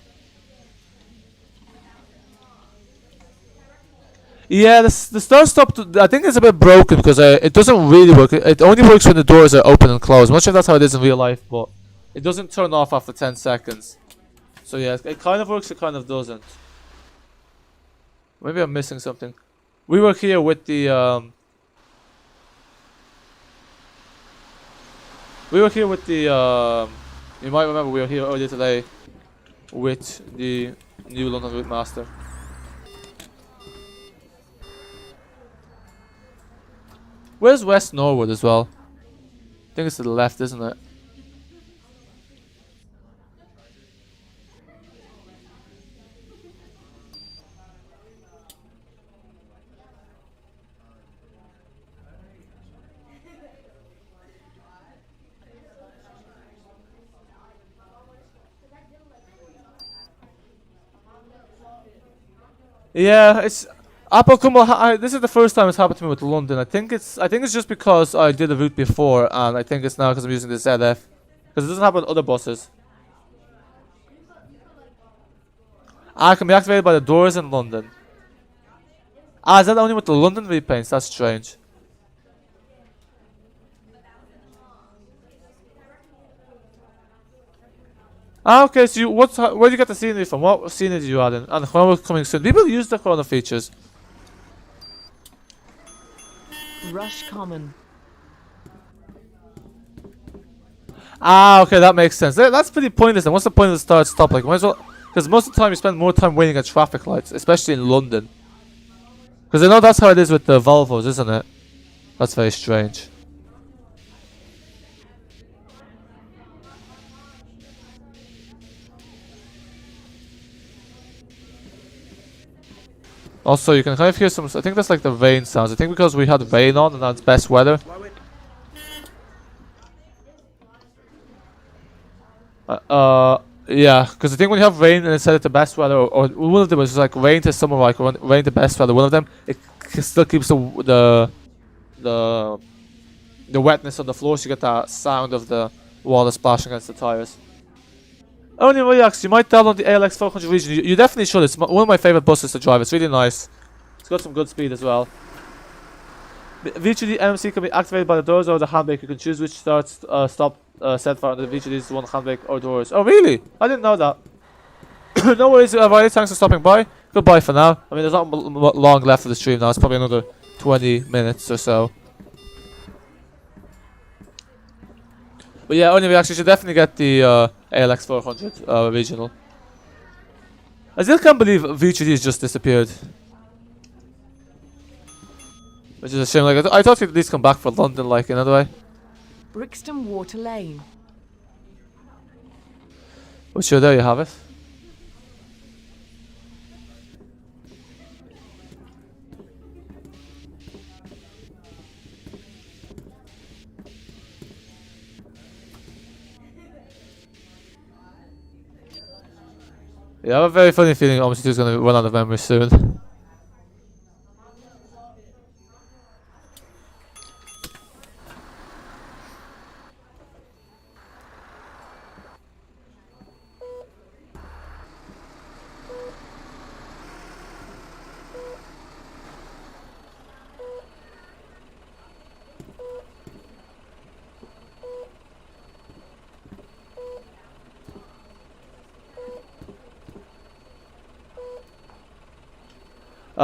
Yeah, the start stop, I think it's a bit broken because it doesn't really work. It only works when the doors are open and closed. I'm not sure if that's how it is in real life, but it doesn't turn off after 10 seconds. So yeah, it kind of works, it kind of doesn't. Maybe I'm missing something. We were here with the you might remember we were here earlier today with the new London Routemaster. Where's West Norwood as well? I think it's to the left, isn't it? Yeah, it's Apple Kumble. This is the first time it's happened to me with London. I think it's just because I did the route before, and I think it's now because I'm using the ZF, because it doesn't happen with other buses. I can be activated by the doors in London. Is that only with the London repaints? That's strange. Okay, so where do you get the scenery from? What scenery did you add in? And when we're coming soon? People use the corner features. Rush Common. Okay, that makes sense. That's pretty pointless. And what's the point of the start stop? Like, might as well, because most of the time you spend more time waiting at traffic lights, especially in London. Because I know that's how it is with the Volvos, isn't it? That's very strange. Also, you can kind of hear some. I think that's like the rain sounds. I think because we had rain on and that's best weather. Yeah, because I think when you have rain and it's set at the best weather, or one of them was like rain to summer, like rain to best weather. One of them, it still keeps the wetness on the floor, so you get that sound of the water splashing against the tires. Only Reacts, you might download the ALX400 region. You definitely should. It's one of my favorite buses to drive. It's really nice. It's got some good speed as well. VGD MMC can be activated by the doors or the handbrake. You can choose which stop set for the VGD is one handbrake or doors. Oh really? I didn't know that. No worries, Riley. Thanks for stopping by. Goodbye for now. I mean, there's not long left of the stream now. It's probably another 20 minutes or so. But yeah, only Reacts, you should definitely get the ALX400 regional. I still can't believe VGD has just disappeared. Which is a shame. Like I thought he'd at least come back for London, like another way. Brixton Water Lane. Well, sure, there you have it. Yeah, I have a very funny feeling Omsi is going to run out of memory soon.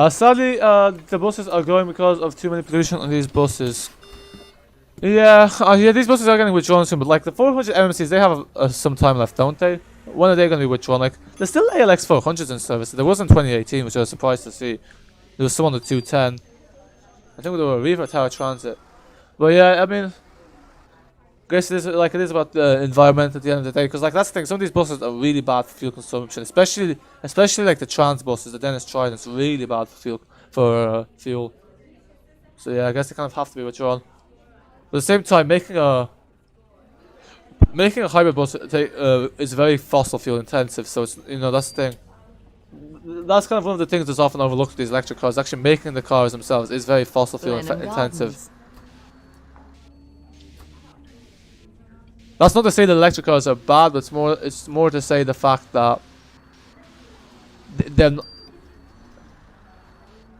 Sadly, the buses are going because of too many pollution on these buses. Yeah, yeah, these buses are getting withdrawn soon, but like the 400 MMCs, they have some time left, don't they? When are they going to be withdrawn? Like, there's still ALX400s in service. There was in 2018, which I was surprised to see. There was some on the 210. I think there were Arriva Tower Transit. But yeah, I mean, I guess it is about the environment at the end of the day. Because like that's the thing, some of these buses are really bad for fuel consumption, especially like the trans buses. The Dennis Trident's really bad for fuel. So yeah, I guess they kind of have to be withdrawn. But at the same time, making a hybrid bus is very fossil fuel intensive. So it's, you know, that's the thing. That's kind of one of the things that's often overlooked with these electric cars. Actually, making the cars themselves is very fossil fuel intensive. That's not to say that electric cars are bad, but it's more to say the fact that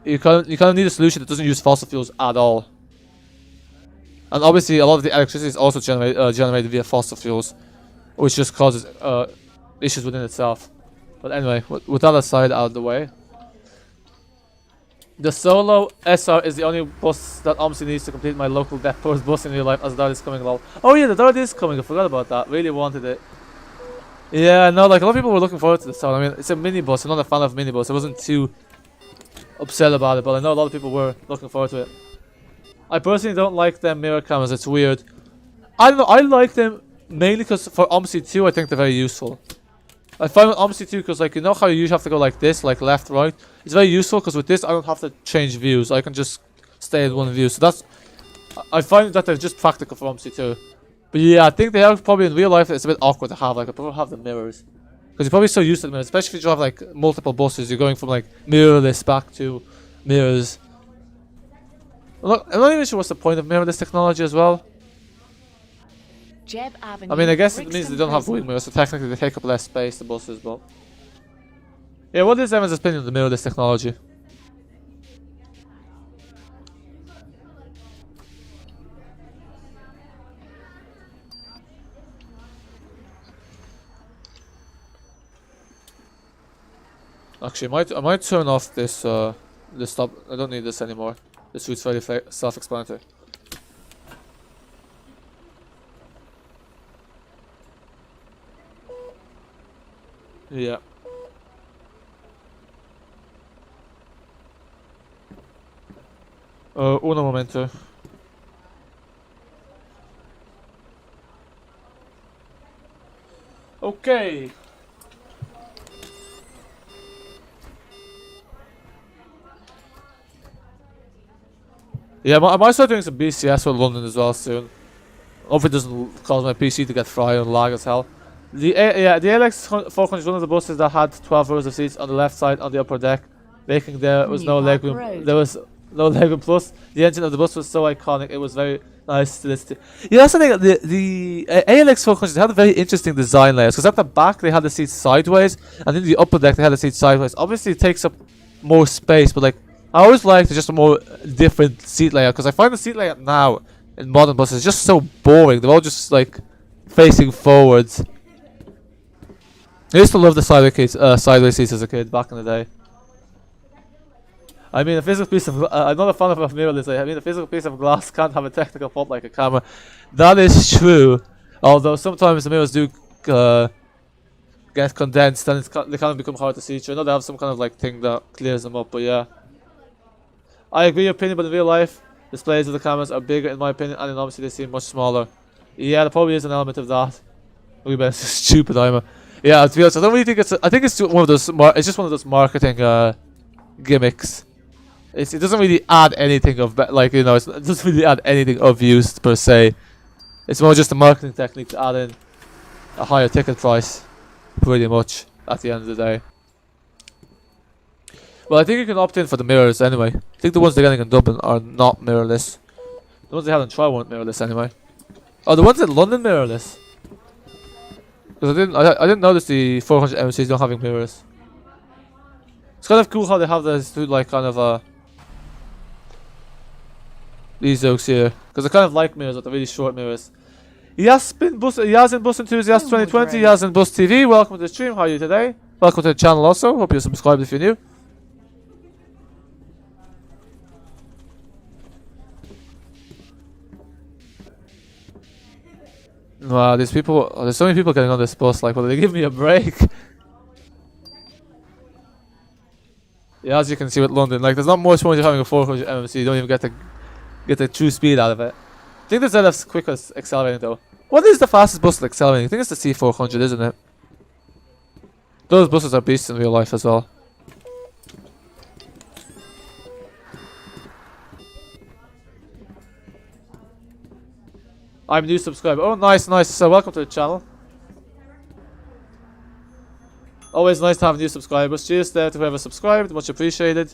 you kind of need a solution that doesn't use fossil fuels at all. And obviously, a lot of the electricity is also generated via fossil fuels, which just causes issues within itself. But anyway, with that aside out of the way, the Solo SR is the only bus that Omsi needs to complete my local depot's bus in real life, as the dart is coming along. Oh yeah, the dart is coming. I forgot about that. Really wanted it. Yeah, no, like a lot of people were looking forward to the Solo. I mean, it's a minibus. I'm not a fan of minibus. I wasn't too upset about it, but I know a lot of people were looking forward to it. I personally don't like them mirror cameras. It's weird. I don't know. I like them mainly because for Omsi 2, I think they're very useful. I find with Omsi 2, because like, you know how you usually have to go like this, like left, right? It's very useful because with this, I don't have to change views. I can just stay in one view. So that's... I find that they're just practical for Omsi 2. But yeah, I think they are probably in real life, it's a bit awkward to have. Like, I prefer to have the mirrors. Because you're probably so used to the mirrors, especially if you have like multiple buses. You're going from like mirrorless back to mirrors. Look, I'm not even sure what's the point of mirrorless technology as well. Jeb Avenue, I mean, I guess it means Brixton they don't have wing mirrors, so technically they take up less space, the buses, but... Yeah, what is everyone's opinion on the mirrorless technology? Actually, I might turn off this, this stop. I don't need this anymore. This route's very self-explanatory. Yeah. Uno momento. Okay. Yeah, I might start doing some BCS with London as well soon. Hopefully it doesn't cause my PC to get fried and lag as hell. The ALX400 is one of the buses that had 12 rows of seats on the left side on the upper deck, making there was no legroom. There was no legroom. Plus, the engine of the bus was so iconic; it was very nice to listen to. Yeah, that's the thing. The ALX400 had a very interesting design layers, because at the back they had the seats sideways, and in the upper deck they had the seats sideways. Obviously, it takes up more space, but like I always liked just a more different seat layout, because I find the seat layout now in modern buses just so boring. They're all just like facing forwards. I used to love the sideways seats as a kid back in the day. I mean, a physical piece of... I'm not a fan of mirrorless. I mean, a physical piece of glass can't have a technical fault like a camera. That is true. Although sometimes the mirrors do get condensed and they kind of become hard to see through. I know they have some kind of like thing that clears them up, but yeah. I agree with your opinion, but in real life, displays of the cameras are bigger in my opinion, and then obviously they seem much smaller. Yeah, there probably is an element of that. Look at this stupid armor. Yeah, to be honest, I don't really think it's... I think it's one of those... It's just one of those marketing gimmicks. It doesn't really add anything of... Like, you know, it doesn't really add anything of use, per se. It's more just a marketing technique to add in a higher ticket price, pretty much, at the end of the day. Well, I think you can opt in for the mirrors anyway. I think the ones they're getting in Dublin are not mirrorless. The ones they had in Troy weren't mirrorless anyway. Oh, the ones in London mirrorless. Because I didn't notice the 400 MMCs don't having mirrors. It's kind of cool how they have this like kind of these oaks here, because they're kind of like mirrors, but they're really short mirrors. Yasmin Bus Enthusiast 2020, Yasmin Bus TV. Welcome to the stream. How are you today? Welcome to the channel also. Hope you're subscribed if you're new. Wow, these people, there's so many people getting on this bus, like, will they give me a break? Yeah, as you can see with London, like, there's not much point of having a 400 MMC, you don't even get the true speed out of it. I think the ZF's quickest accelerating though. What is the fastest bus accelerating? I think it's the C400, isn't it? Those buses are beasts in real life as well. I'm a new subscriber. Oh, nice, nice. So welcome to the channel. Always nice to have new subscribers. Cheers there to whoever subscribed. Much appreciated.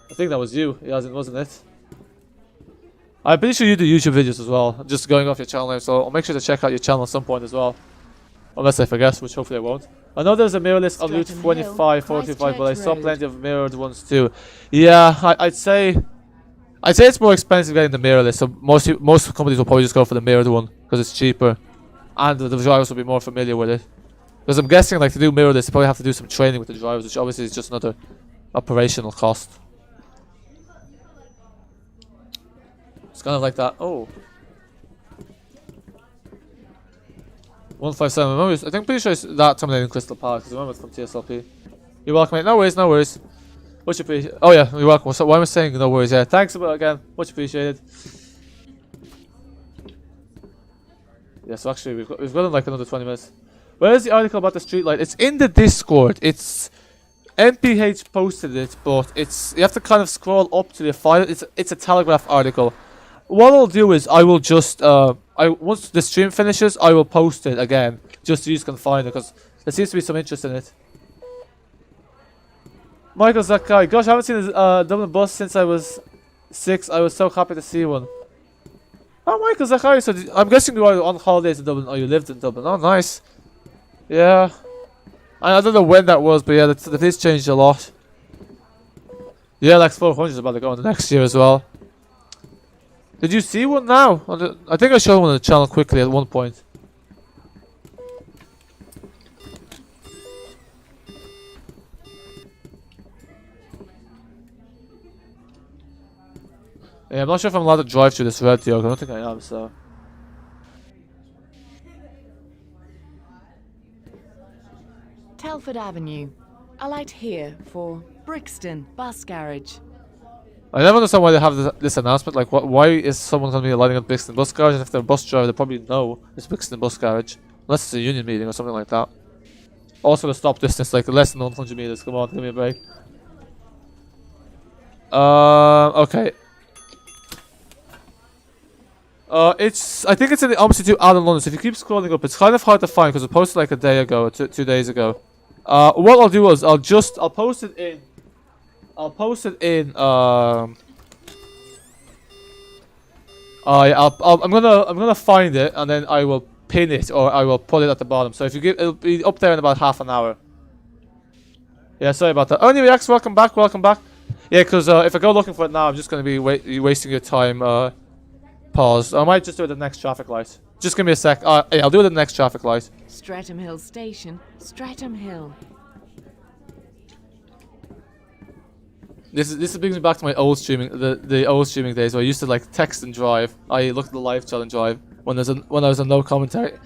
I think that was you, Yazin, wasn't it? I'm pretty sure you do YouTube videos as well. Just going off your channel name, so I'll make sure to check out your channel at some point as well. Unless I forget, which hopefully I won't. I know there's a mirrorless on Route 25, 425, but I saw plenty of mirrored ones too. Yeah, I'd say it's more expensive getting the mirrorless, so most companies will probably just go for the mirrored one because it's cheaper, and the drivers will be more familiar with it. Because I'm guessing, like, to do mirrorless, you probably have to do some training with the drivers, which obviously is just another operational cost. It's kind of like that. Oh, 157. I think pretty sure it's that terminating Crystal Park because remember it's from TSLP. You're welcome, mate. No worries, no worries. Much appreciated. Oh yeah, you're welcome. So why am I saying no worries? Yeah, thanks again. Much appreciated. Yeah, so actually we've got like another 20 minutes. Where is the article about the street light? It's in the Discord. It's NPH posted it, but it's you have to kind of scroll up to the file. It's a Telegraph article. What I'll do is I will just once the stream finishes, I will post it again just so you can find it because there seems to be some interest in it. Michael Zakai, gosh, I haven't seen a Dublin bus since I was 6. I was so happy to see one. Oh, Michael Zakai, so I'm guessing you are on holidays in Dublin or you lived in Dublin. Oh, nice. Yeah. I don't know when that was, but yeah, the place changed a lot. Yeah, like 400 is about to go on the next year as well. Did you see one now? I think I showed one on the channel quickly at one point. Yeah, I'm not sure if I'm allowed to drive through this red yoke. I don't think I am, so. Telford Avenue. A light here for Brixton Bus Garage. I never understand why they have this announcement. Like, why is someone going to be lighting up Brixton Bus Garage? And if they're a bus driver, they probably know it's Brixton Bus Garage. Unless it's a union meeting or something like that. Also, the stop distance, like less than 100 meters. Come on, give me a break. Okay. I think it's in the Omsi to Addon London. So if you keep scrolling up, it's kind of hard to find because it posted like a day ago, or 2 days ago. What I'll do is I'll post it in. I'm gonna find it and then I will pin it or I will put it at the bottom. So if you it'll be up there in about half an hour. Yeah, sorry about that. Oh, anyway, X, welcome back. Yeah, because if I go looking for it now, I'm just gonna be wasting your time. Pause. I might just do it at the next traffic light. Just give me a sec. Yeah, I'll do it at the next traffic light. Streatham Hill Station, Streatham Hill. This brings me back to my old streaming, the old streaming days where I used to like text and drive. I looked at the live chat and drive when I was on no commentary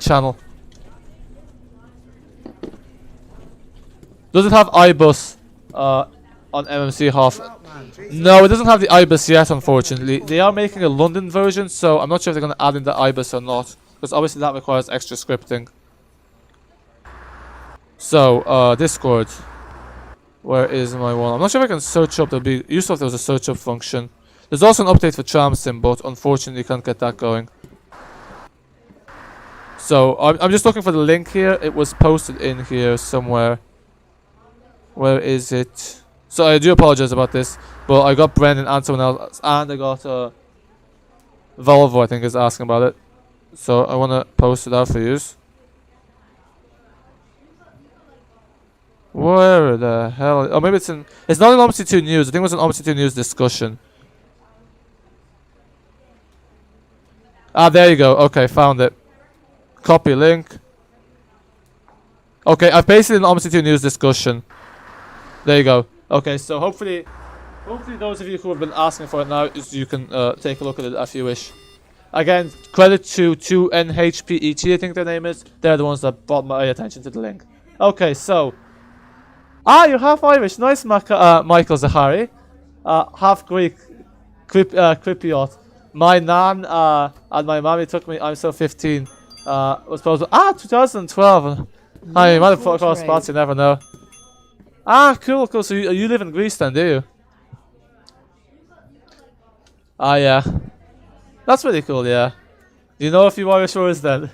channel. Does it have iBus on MMC half? No, it doesn't have the iBus yet, unfortunately. They are making a London version, so I'm not sure if they're going to add in the iBus or not, because obviously that requires extra scripting. So, Discord. Where is my one? I'm not sure if I can search up. There'll be useful if there was a search up function. There's also an update for TramSim, but unfortunately can't get that going. So I'm just looking for the link here. It was posted in here somewhere. Where is it? So I do apologize about this, but I got Brendan and someone else, and I got Vovlvo, I think, is asking about it. So I want to post it out for you. Where the hell? Oh, maybe it's in. It's not in Omsi 2 News. I think it was an Omsi 2 News discussion. Ah, there you go. Okay, found it. Copy link. Okay, I've pasted in Omsi 2 News discussion. There you go. Okay, so hopefully those of you who have been asking for it now, you can take a look at it if you wish. Again, credit to NHPET, I think their name is. They're the ones that brought my attention to the link. Okay, so. You're half Irish. Nice, Michael Zahari. Half Greek. Cypriot. My nan and my mommy took me. I'm so 15. Was supposed to. 2012. I might have fought across spots, you never know. Cool. So you live in Greece then, do you? Yeah. That's really cool, yeah. Do you know a few Irish words then?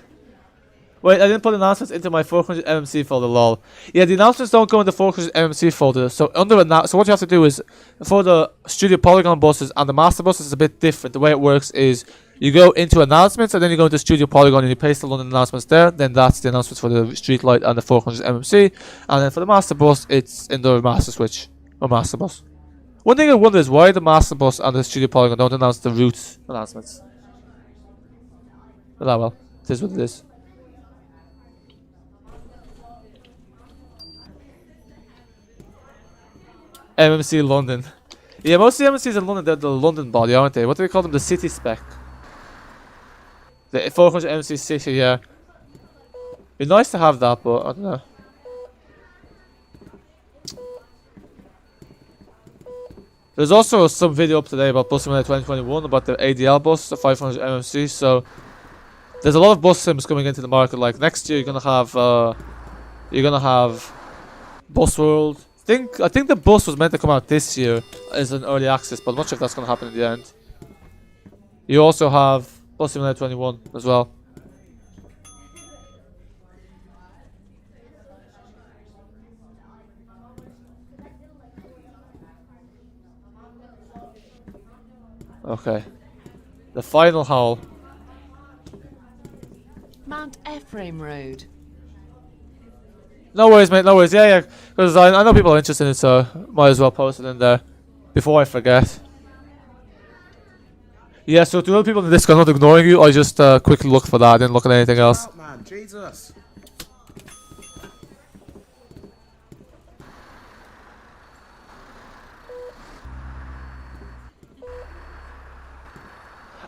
Wait, I didn't put announcements into my 400 MMC folder, lol. Yeah, the announcements don't go in the 400 MMC folder. So so what you have to do is, for the Studio Polygon buses and the Master buses, it's a bit different. The way it works is, you go into announcements and then you go into Studio Polygon and you paste the London announcements there. Then that's the announcements for the Streetlight and the 400 MMC. And then for the Master bus, it's in the Master Switch or Master bus. One thing I wonder is why the Master bus and the Studio Polygon don't announce the route announcements. But well, it is what it is. MMC London. Yeah, most of the MMCs in London, they're the London body, aren't they? What do we call them? The city spec. The 400 MMC City, yeah. Be nice to have that, but I don't know. There's also some video up today about Bus Simulator 2021 about the ADL bus, the 500 MMC. So there's a lot of bus sims coming into the market. Like next year, you're gonna have Bus World. I think the bus was meant to come out this year as an early access, but I'm not sure if that's gonna happen in the end. You also have Bus Simulator 21 as well. Okay. The final haul. Mount Ephraim Road. No worries, mate. No worries. Yeah. Because I know people are interested in it, so might as well post it in there before I forget. Yeah. So to other people in the Discord, I'm not ignoring you. I just quickly looked for that. I didn't look at anything else. Out, man. Jesus.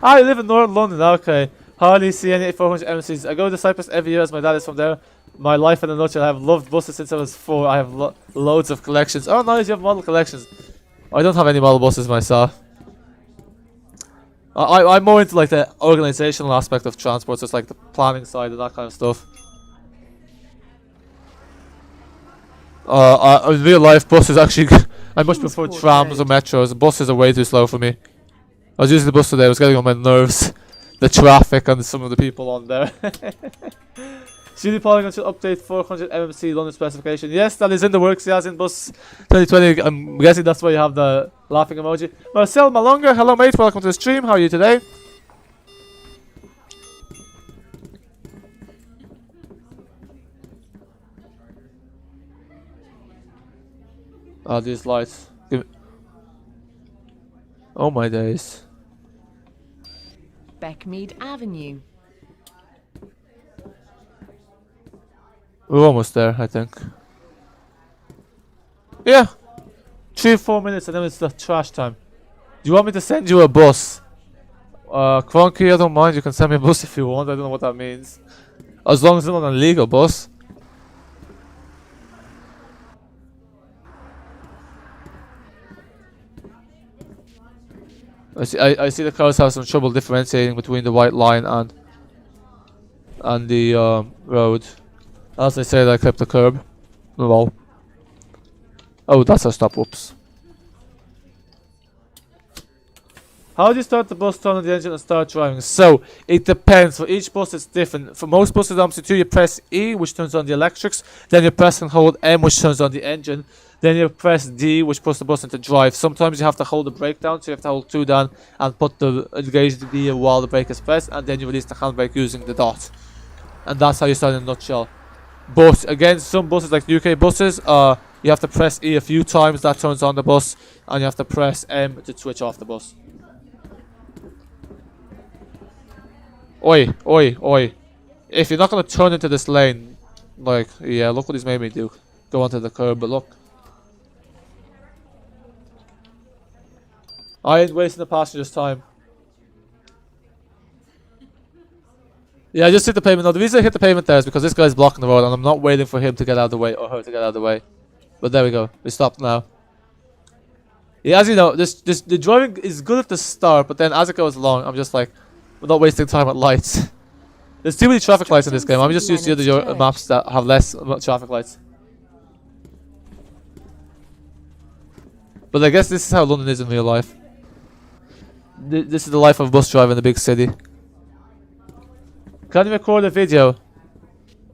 You live in North London. Okay. Hardly see any 400 MMCs. I go to Cyprus every year as my dad is from there. My life in a nutshell. I have loved buses since I was 4. I have loads of collections. Oh, nice, you have model collections. I don't have any model buses myself. I'm more into like the organizational aspect of transport, so it's like the planning side and that kind of stuff. In real life, buses actually, I much prefer trams or metros. Buses are way too slow for me. I was using the bus today, it was getting on my nerves. The traffic and some of the people on there. CD Polygon should update 400 MMC London specification. Yes, that is in the works. Yeah, in Bus 2020. I'm guessing that's why you have the laughing emoji. Marcel Malonga, hello mate, welcome to the stream. How are you today? These lights. Oh my days. Beckmead Avenue. We're almost there, I think. Yeah. 3-4 minutes and then it's the trash time. Do you want me to send you a bus? Cronky, I don't mind. You can send me a bus if you want. I don't know what that means. As long as it's not an illegal bus. I see the cars have some trouble differentiating between the white line and the road. As they say, I clipped the curb. Lol. Oh, that's a stop. Whoops. How do you start the bus, turn on the engine and start driving? So, it depends. For each bus it's different. For most buses, Omsi, you press E, which turns on the electrics. Then you press and hold M, which turns on the engine. Then you press D, which puts the bus into drive. Sometimes you have to hold the brake down, so you have to hold 2 down and put the engage the gear while the brake is pressed, and then you release the handbrake using the dot. And that's how you start in a nutshell. But again, some buses like UK buses, you have to press E a few times, that turns on the bus, and you have to press M to switch off the bus. Oi, oi, oi. If you're not going to turn into this lane, like, yeah, look what he's made me do. Go onto the curb, but look. I ain't wasting the passenger's time. Yeah, I just hit the pavement. No, the reason I hit the pavement there is because this guy's blocking the road and I'm not waiting for him to get out of the way or her to get out of the way. But there we go. We stopped now. Yeah, as you know, the driving is good at the start, but then as it goes along, I'm just like, we're not wasting time at lights. There's too many traffic lights in this game. I'm just used to the other maps that have less traffic lights. But I guess this is how London is in real life. This is the life of a bus driver in a big city. Can you record a video?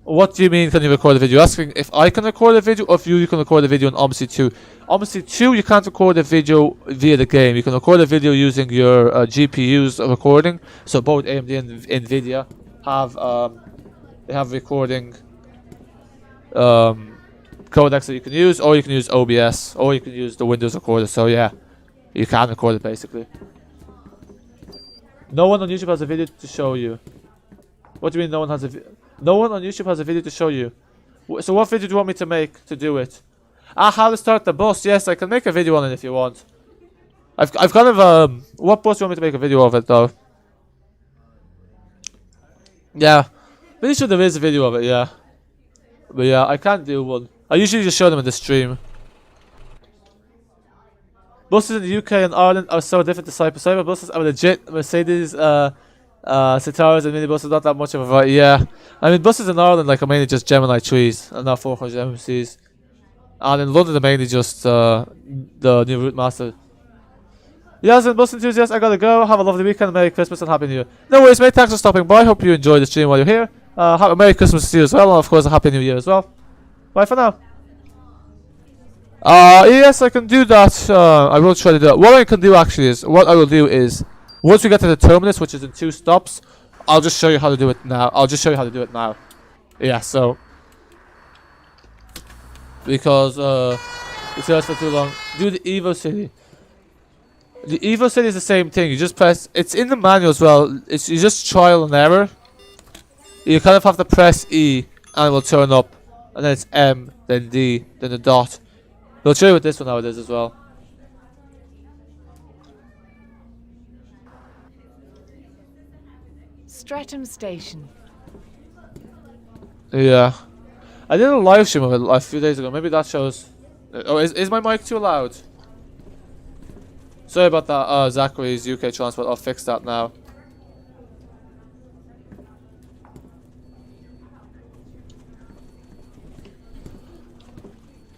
What do you mean, can you record a video? You're asking if I can record a video or if you can record a video on Omsi 2. Omsi 2, you can't record a video via the game. You can record a video using your GPU's recording. So both AMD and Nvidia have they have recording codecs that you can use, or you can use OBS, or you can use the Windows recorder. So yeah, you can record it basically. No one on YouTube has a video to show you. What do you mean no one has a no one on YouTube has a video to show you? So what video do you want me to make to do it? How to start the bus? Yes, I can make a video on it if you want. I've kind of what bus do you want me to make a video of it though? Yeah, pretty sure there is a video of it. Yeah, but yeah, I can't do one. I usually just show them in the stream. Buses in the UK and Ireland are so different to Cyprus. Cyber buses are legit. Mercedes, Citaras and minibuses, not that much of a variety. Yeah, I mean buses in Ireland like are mainly just Gemini 3s and not 400 MMCs. And in London they're mainly just the new Routemaster. Yes, and bus enthusiasts, I gotta go. Have a lovely weekend, Merry Christmas and Happy New Year. No worries mate, thanks for stopping by. Hope you enjoyed the stream while you're here. Have a Merry Christmas to you as well, and of course a Happy New Year as well. Bye for now. Yes, I can do that. I will try to do it. What I can do actually is, what I will do is, once we get to the terminus, which is in 2 stops, I'll just show you how to do it now. Yeah, so. Because, it's just for too long. Do the Evocity. The Evocity is the same thing. You just press, it's in the manual as well. You just trial and error. You kind of have to press E, and it will turn up. And then it's M, then D, then the dot. They'll show you with this one how it is as well. Streatham Station. Yeah. I did a live stream of it a few days ago. Maybe that shows... Oh, is my mic too loud? Sorry about that, Zachary's UK transport. I'll fix that now.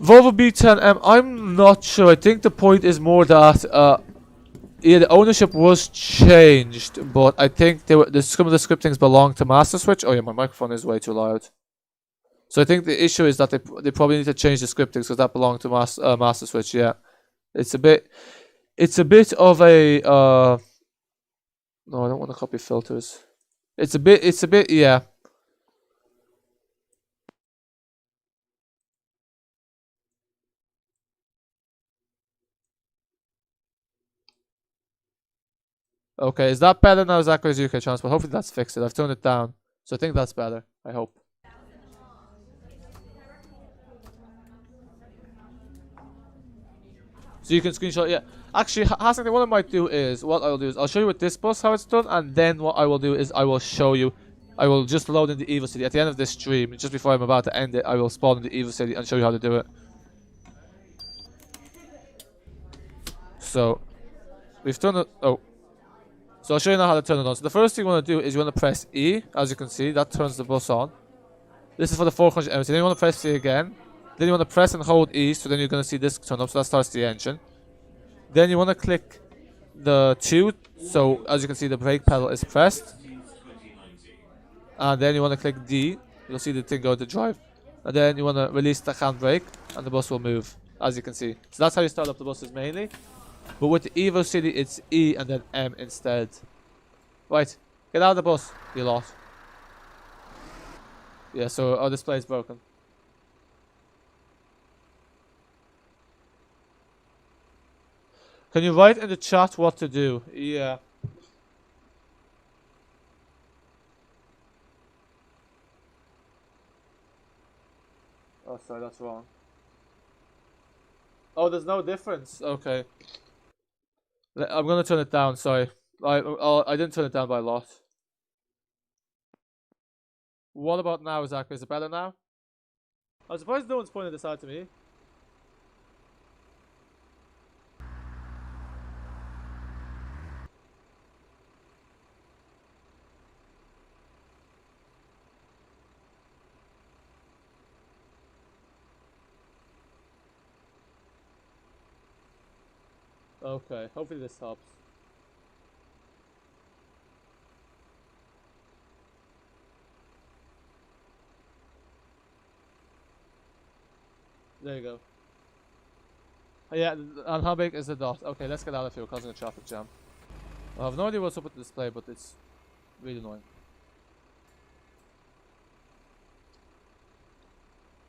Vovlvo B10M, I'm not sure. I think the point is more that yeah, the ownership was changed, but I think some of the scriptings belong to Master Switch. Oh yeah, my microphone is way too loud. So I think the issue is that they probably need to change the scriptings because that belonged to Master Switch. Yeah, it's a bit of a no, I don't want to copy filters. It's a bit yeah. Okay, is that better now, Zachary's UK transport? Hopefully that's fixed. I've turned it down. So I think that's better. I hope. So you can screenshot, yeah. Actually, Hassan, what I might do is, what I will do is, I'll show you with this bus how it's done, and then what I will do is, I will show you, I will just load in the Evocity. At the end of this stream, just before I'm about to end it, I will spawn in the Evocity and show you how to do it. So, we've turned it, oh. So I'll show you now how to turn it on. So the first thing you want to do is you want to press E, as you can see, that turns the bus on. This is for the 400 MMC. Then you want to press E again. Then you want to press and hold E, so then you're going to see this turn up, so that starts the engine. Then you want to click the 2, so as you can see the brake pedal is pressed. And then you want to click D, you'll see the thing go to drive. And then you want to release the handbrake, and the bus will move, as you can see. So that's how you start up the buses mainly. But with the Evocity, it's E and then M instead. Right, get out of the bus, you lot. Yeah, so our display is broken. Can you write in the chat what to do? Yeah. Oh, sorry, that's wrong. Oh, there's no difference. Okay. I'm gonna turn it down, sorry. I didn't turn it down by a lot. What about now, Zachary? Is it better now? I'm surprised no one's pointing this out to me. Okay, hopefully this helps. There you go. Oh, yeah, and how big is the dot? Okay, let's get out of here, we're causing a traffic jam. I have no idea what's up with the display, but it's really annoying.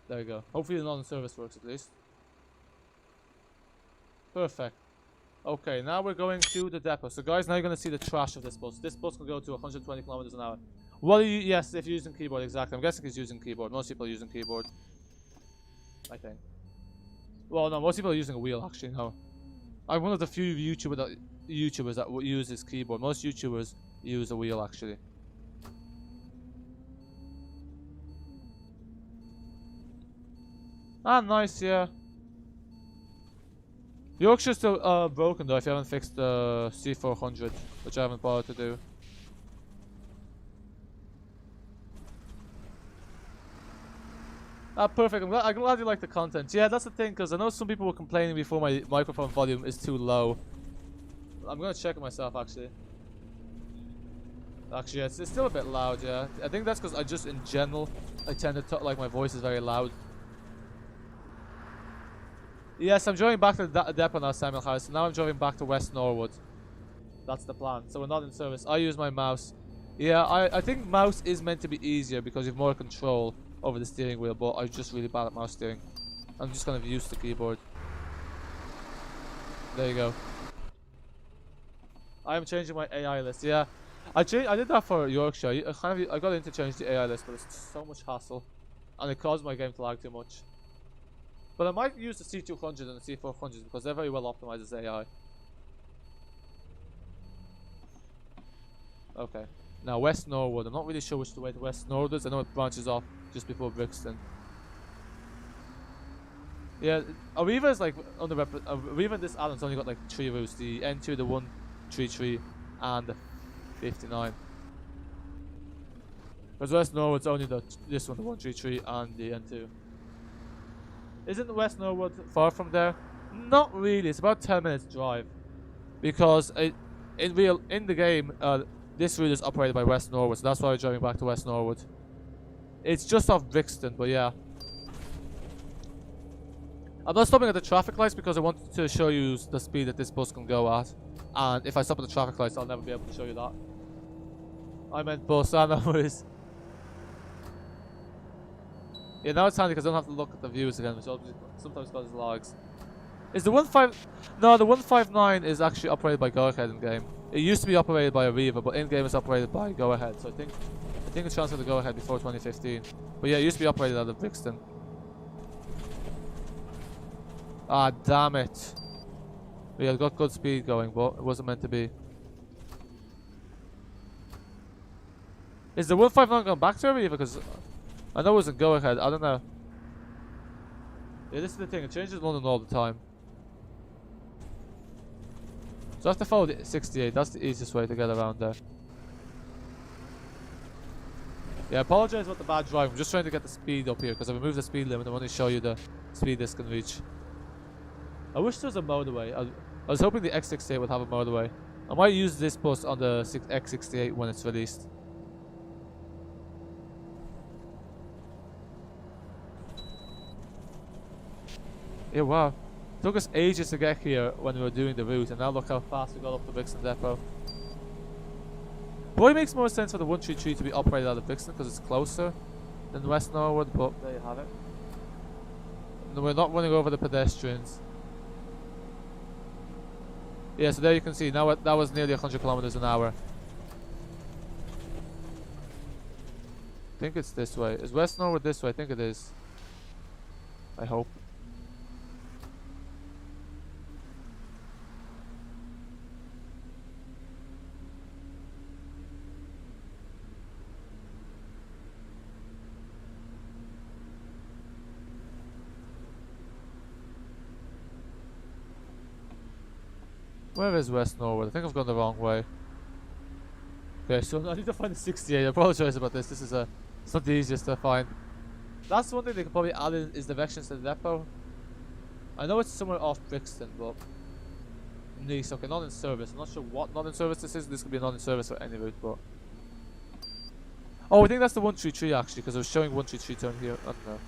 There you go. Hopefully the non-service works at least. Perfect. Okay, now we're going to the depot. So guys, now you're going to see the trash of this bus. This bus can go to 120 kilometers an hour. What are you... Yes, if you're using keyboard, exactly. I'm guessing he's using keyboard. Most people are using keyboard. I think. Well, no, most people are using a wheel, actually, no. I'm one of the few YouTubers that use his keyboard. Most YouTubers use a wheel, actually. Ah, nice, yeah. Yorkshire's still broken though if you haven't fixed the C400, which I haven't bothered to do. Ah, perfect. I'm glad you like the content. Yeah, that's the thing, because I know some people were complaining before my microphone volume is too low. I'm gonna check it myself, actually. Actually, yeah, it's still a bit loud, yeah. I think that's because I just, in general, I tend to talk like my voice is very loud. Yes, I'm driving back to the depot now, Samuel House. So now I'm driving back to West Norwood. That's the plan. So we're not in service. I use my mouse. Yeah, I think mouse is meant to be easier because you have more control over the steering wheel, but I'm just really bad at mouse steering. I'm just kind of used to keyboard. There you go. I am changing my AI list. Yeah, I did that for Yorkshire. I got into change the AI list, but it's so much hassle, and it caused my game to lag too much. But I might use the C200 and the C400 because they're very well optimized as AI. Okay. Now West Norwood. I'm not really sure which way to West Norwood is. I know it branches off just before Brixton. Yeah, Arriva is like on the Arriva in this Addon's only got like 3 routes: the N2, the 133, and the 59. Because West Norwood's only this one, the 133 and the N2. Isn't West Norwood far from there? Not really. It's about 10 minutes drive. Because in the game, this route is operated by West Norwood, so that's why we're driving back to West Norwood. It's just off Brixton, but yeah. I'm not stopping at the traffic lights because I wanted to show you the speed that this bus can go at. And if I stop at the traffic lights, I'll never be able to show you that. I meant bus, I know it is. Yeah, now it's handy because I don't have to look at the views again, which sometimes causes lags. Is the 159 is actually operated by Go Ahead in game. It used to be operated by Arriva, but in game it's operated by Go Ahead. So I think it's transferred to Go Ahead before 2015. But yeah, it used to be operated out of Brixton. Ah, damn it! Yeah, it got good speed going, but it wasn't meant to be. Is the 159 going back to Arriva? Because I know it was a Go Ahead. I don't know. Yeah, this is the thing. It changes London all the time. So I have to follow the 68. That's the easiest way to get around there. Yeah, I apologize about the bad drive. I'm just trying to get the speed up here because I removed the speed limit. I want to show you the speed this can reach. I wish there was a motorway. I was hoping the X68 would have a motorway. I might use this bus on the X68 when it's released. Yeah, wow. It took us ages to get here when we were doing the route, and now look how fast we got up to Brixton Depot. Probably makes more sense for the 133 to be operated out of Brixton because it's closer than West Norwood, but there you have it. And we're not running over the pedestrians. Yeah, so there you can see, now that was nearly 100 kilometers an hour. I think it's this way. Is West Norwood this way? I think it is. I hope. Where is West Norwood? I think I've gone the wrong way. Okay, so I need to find the 68. I apologize about this. This is it's not the easiest to find. That's one thing they could probably add in is directions to the depot. I know it's somewhere off Brixton, but nice. Okay, not in service. I'm not sure what not in service this is. This could be not in service for any route, but oh, I think that's the 133 actually, because I was showing 133 turn here. I don't know.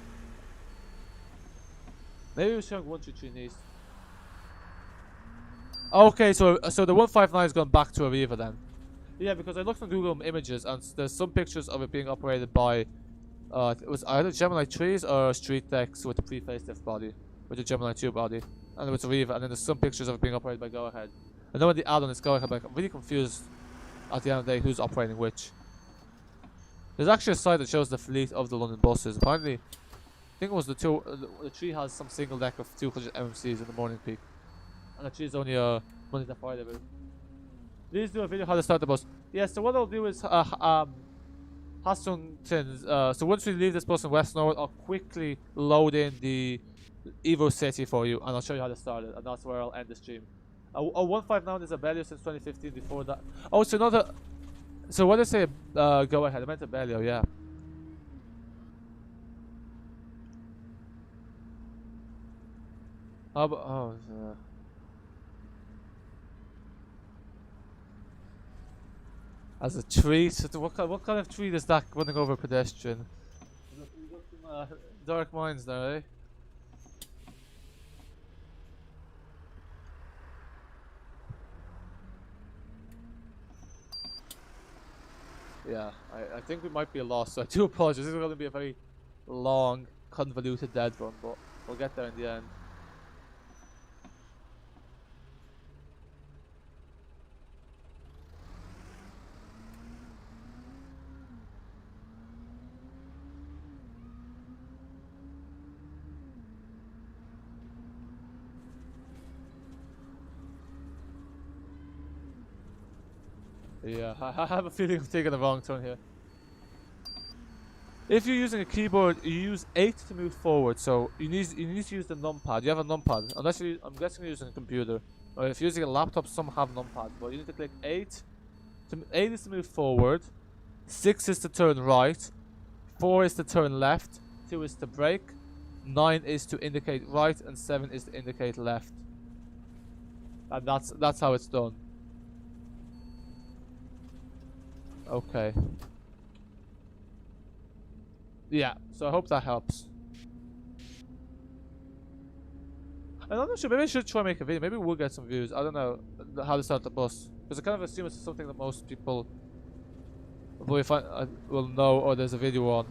Maybe it was showing 133 Nice. Okay, so the 159 has gone back to Arriva then. Yeah, because I looked on Google Images and there's some pictures of it being operated by it was either Gemini 3s or Street Decks with the pre-facelift body, with the Gemini 2 body, and it was Arriva, and then there's some pictures of it being operated by Go Ahead. I know when the add-on is Go Ahead, like, I'm really confused at the end of the day who's operating which. There's actually a site that shows the fleet of the London buses. Apparently, I think it was the 3 has some single deck of 200 MMCs in the morning peak, and the 3 is only a Monday to Friday route. Please do a video how to start the bus. Yeah, so what I'll do is Hassungton. So once we leave this bus in West Norwood, I'll quickly load in the Evocity for you, and I'll show you how to start it, and that's where I'll end the stream. 159 is a Belio since 2015. Before that, oh, so another. So what did I say? Go Ahead. I meant a Belio, yeah. How about, oh. As a tree, so what kind of tree is that running over a pedestrian? We got some dark minds now, eh? Yeah, I think we might be lost, so I do apologize. This is going to be a very long, convoluted dead run, but we'll get there in the end. Yeah, I have a feeling I'm taking the wrong turn here. If you're using a keyboard, you use 8 to move forward, so you need to use the numpad. You have a numpad, unless I'm guessing you're using a computer. Or if you're using a laptop, some have numpad, but you need to click 8. 8 is to move forward, 6 is to turn right, 4 is to turn left, 2 is to brake, 9 is to indicate right, and 7 is to indicate left. And that's how it's done. Okay. Yeah, so I hope that helps. I'm not sure, maybe I should try and make a video. Maybe we'll get some views. I don't know how to start the bus. Because I kind of assume it's something that most people will know or there's a video on.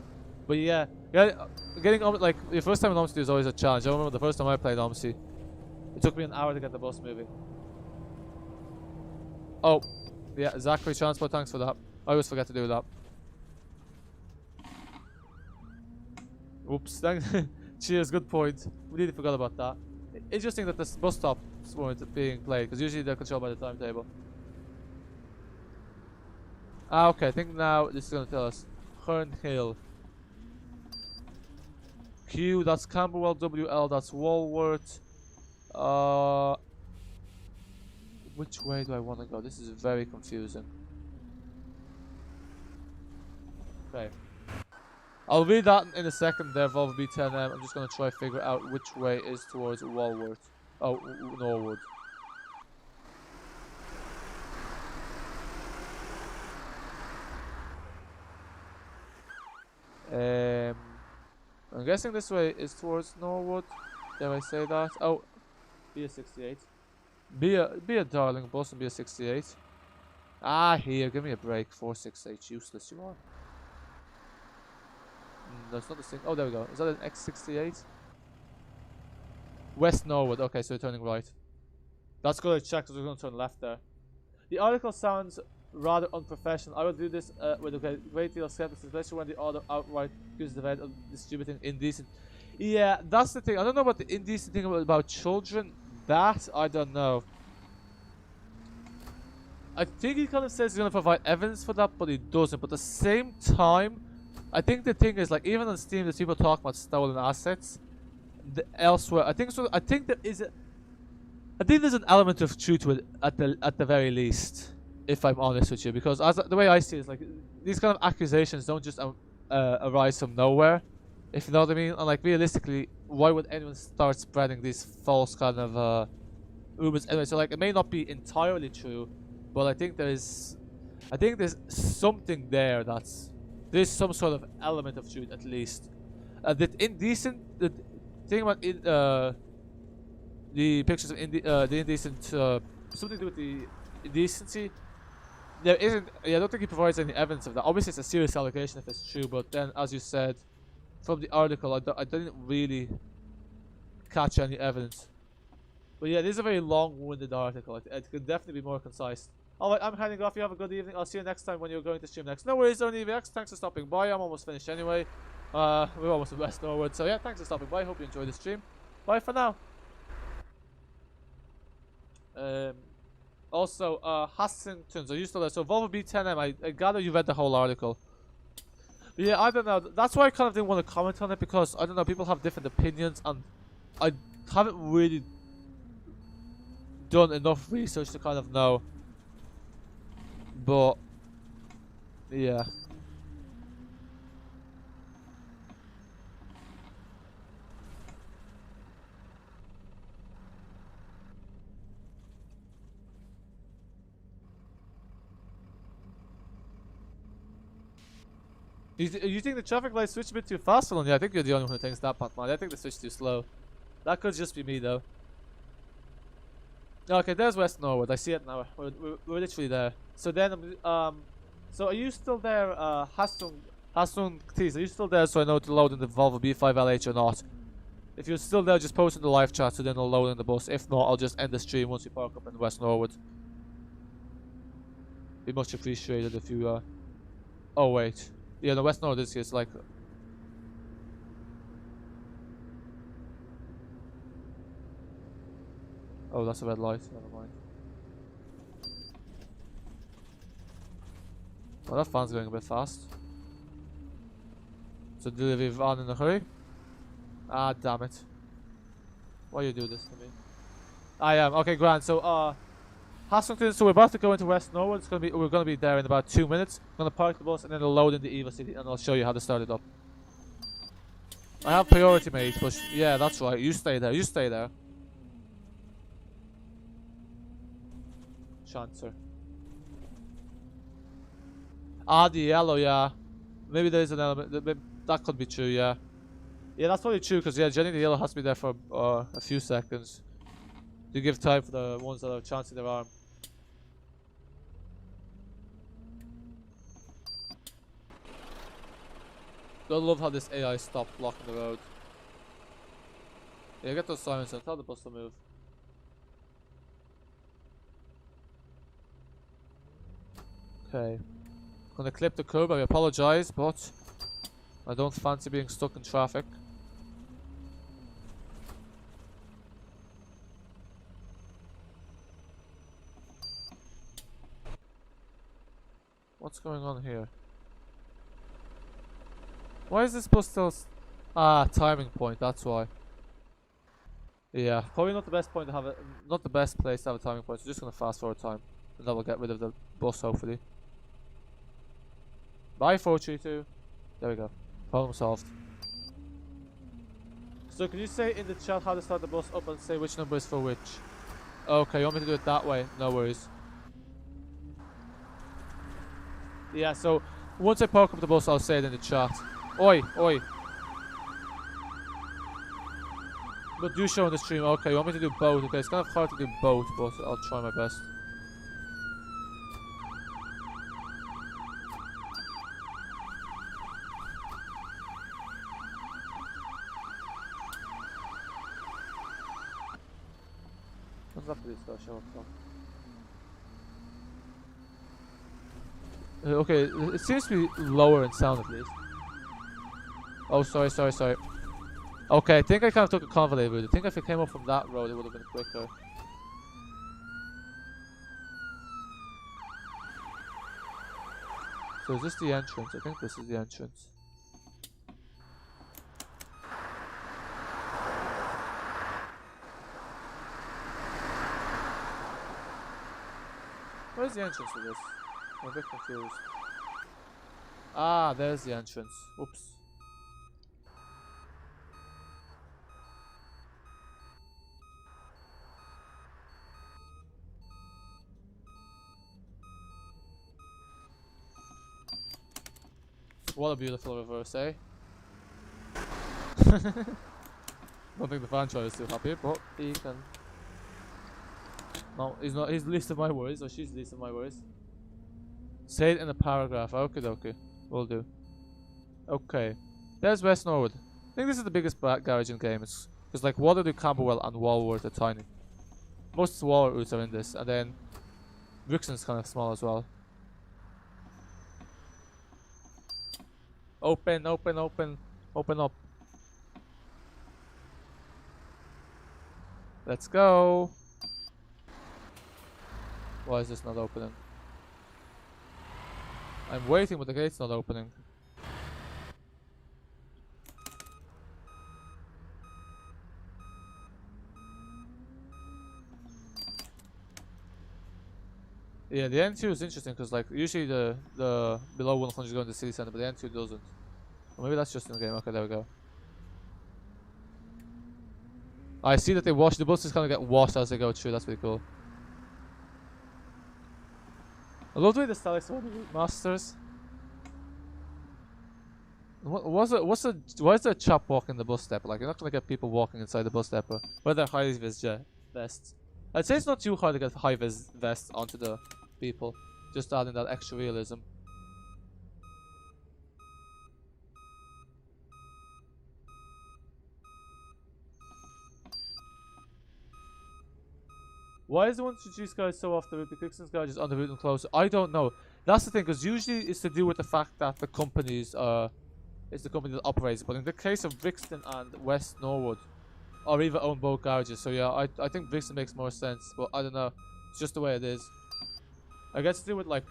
But yeah, getting like the first time in Omsi is always a challenge. I remember the first time I played Omsi, it took me an hour to get the bus moving. Oh, yeah, Zachary Transport, thanks for that. I always forget to do that. Oops, cheers, good point. We really forgot about that. Interesting that this bus stops weren't being played, because usually they're controlled by the timetable. Ah, okay, I think now this is going to tell us. Herne Hill. Q, that's Camberwell, WL, that's Walworth. Which way do I want to go? This is very confusing. Okay. I'll read that in a second there, Vovlvo B5LH. I'm just going to try to figure out which way is towards Walworth. Oh, Norwood. I'm guessing this way is towards Norwood. Dare I say that? Oh, be a 68. Be a darling boss and be a 68. Ah, here, give me a break. 468, useless you are. That's not the same. Oh, there we go. Is that an X68? West Norwood. Okay, so you're turning right. That's good to check because we're going to turn left there. The article sounds rather unprofessional. I will do this with a great deal of skepticism, especially when the author outright accuses the event of distributing indecent. Yeah, that's the thing. I don't know about the indecent thing about children. That, I don't know. I think he kind of says he's going to provide evidence for that, but he doesn't. But at the same time, I think the thing is, like, even on Steam, there's people talking about stolen assets. Elsewhere, I think so. I think there is a. I think there's an element of truth to it at the very least, if I'm honest with you, because as the way I see it is like these kind of accusations don't just arise from nowhere, if you know what I mean. And like realistically, why would anyone start spreading these false kind of rumors anyway? So like it may not be entirely true, but I think there's something there there's some sort of element of truth at least. The thing about the pictures of the indecent, something to do with the indecency. There isn't. I don't think he provides any evidence of that. Obviously, it's a serious allegation if it's true. But then, as you said, from the article, I didn't really catch any evidence. But yeah, this is a very long-winded article. It could definitely be more concise. Alright, I'm heading off. You have a good evening. I'll see you next time when you're going to stream next. No worries, don't EVX. Thanks for stopping by. I'm almost finished anyway. We're almost at West Norwood. So yeah, thanks for stopping by. Hope you enjoyed the stream. Bye for now. Also, Hassingtons, are you still there? So Vovlvo B10M, I gather you read the whole article. But yeah, I don't know. That's why I kind of didn't want to comment on it, because I don't know, people have different opinions, and I haven't really done enough research to kind of know. But yeah. You think the traffic light switched a bit too fast? Yeah, I think you're the only one who thinks that, Patman. I think they switched too slow. That could just be me, though. Okay, there's West Norwood. I see it now. We're literally there. So then, so are you still there, Hasung Tees? Are you still there so I know to load in the Vovlvo B5LH or not? If you're still there, just post in the live chat so then I'll load in the bus. If not, I'll just end the stream once you park up in West Norwood. Be much appreciated if you, oh, wait. Yeah, the West Norwood is like... Oh, that's a red light. Never mind. Well, that fan's going a bit fast. So delivery van in a hurry? Ah, damn it. Why you do this to me? I am. Okay, grand. So, Hassington, so we're about to go into West Norwood. We're gonna be there in about 2 minutes. I'm gonna park the bus and then I'll load in the Evocity and I'll show you how to start it up. I have priority, mate, but yeah, that's right. You stay there. You stay there. Chancer. ADL, oh yeah. Maybe there is an element. That could be true, yeah. Yeah, that's probably true because yeah, Jenny the Yellow has to be there for a few seconds to give time for the ones that are chancing their arm. Don't love how this AI stopped blocking the road. Yeah, get those sirens and tell the bus to move. Okay. Gonna clip the curb, I apologize, but I don't fancy being stuck in traffic. What's going on here? Why is this bus still... timing point, that's why. Yeah, probably not the best point to have it, not the best place to have a timing point, so just gonna fast forward time. And that will get rid of the bus, hopefully. Bye, 432. There we go. Problem solved. So can you say in the chat how to start the bus up and say which number is for which? Okay, you want me to do it that way? No worries. Yeah, so once I park up the bus, I'll say it in the chat. Oi, oi. But do show on the stream. Okay, you want me to do both? Okay, it's kind of hard to do both, but I'll try my best. What's up with this show? Okay, it seems to be lower in sound at least. Oh, sorry. Okay, I think I kind of took a convoluted route. I think if it came up from that road, it would have been quicker. So is this the entrance? I think this is the entrance. Where's the entrance to this? I'm a bit confused. Ah, there's the entrance. Oops. What a beautiful reverse, eh? Don't think the fan choice is too happy, but he can. No, he's not. He's the least of my worries, or she's the least of my worries. Say it in a paragraph. Okay, okay, will do. Okay, there's West Norwood. I think this is the biggest garage in the game. It's because like Waterloo, Camberwell, and Walworth are tiny. Most Walworth routes are in this, and then Brixton's kind of small as well. Open, open, open, open up. Let's go. Why is this not opening? I'm waiting, but the gate's not opening. Yeah, the N2 is interesting because like usually the below 100 go in the city center, but the N2 doesn't. Or maybe that's just in the game. Okay, there we go. I see that they wash the buses kind of get washed as they go through. That's pretty cool. I love the way the stylists are the Routemasters. Why is there a chap walking the bus step? Like, you're not gonna get people walking inside the bus depot. Where they're high-vis vests. I'd say it's not too hard to get high-vis vests onto the people. Just adding that extra realism. Why is the 123 guy so off the route? The Brixton Garage is on the route and close. I don't know. That's the thing, because usually it's to do with the fact that the companies it's the company that operates. But in the case of Brixton and West Norwood, Arriva own both garages. So yeah, I think Brixton makes more sense. But I don't know. It's just the way it is. I guess to do with like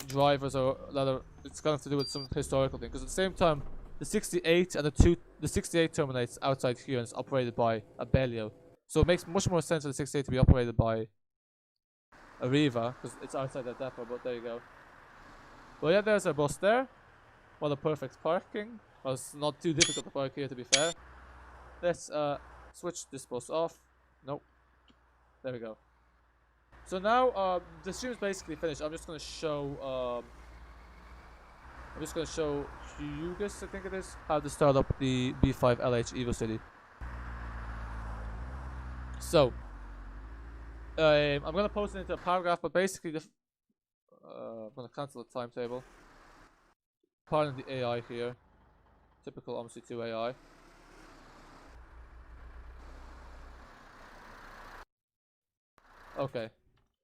drivers or rather, it's kind of to do with some historical thing. Because at the same time, the 68 and the 68 terminates outside here and it's operated by Abellio. So it makes much more sense for the 68 to be operated by Arriva, because it's outside that depot, but there you go. Well, yeah, there's a bus there. What a perfect parking. Well, it's not too difficult to park here, to be fair. Let's switch this bus off. Nope. There we go. So now, the stream is basically finished. I'm just going to show Hugus, I think it is, how to start up the B5LH Evocity. So, I'm gonna post it into a paragraph, but basically, I'm gonna cancel the timetable. Pardon the AI here, typical Omsi 2 AI. Okay,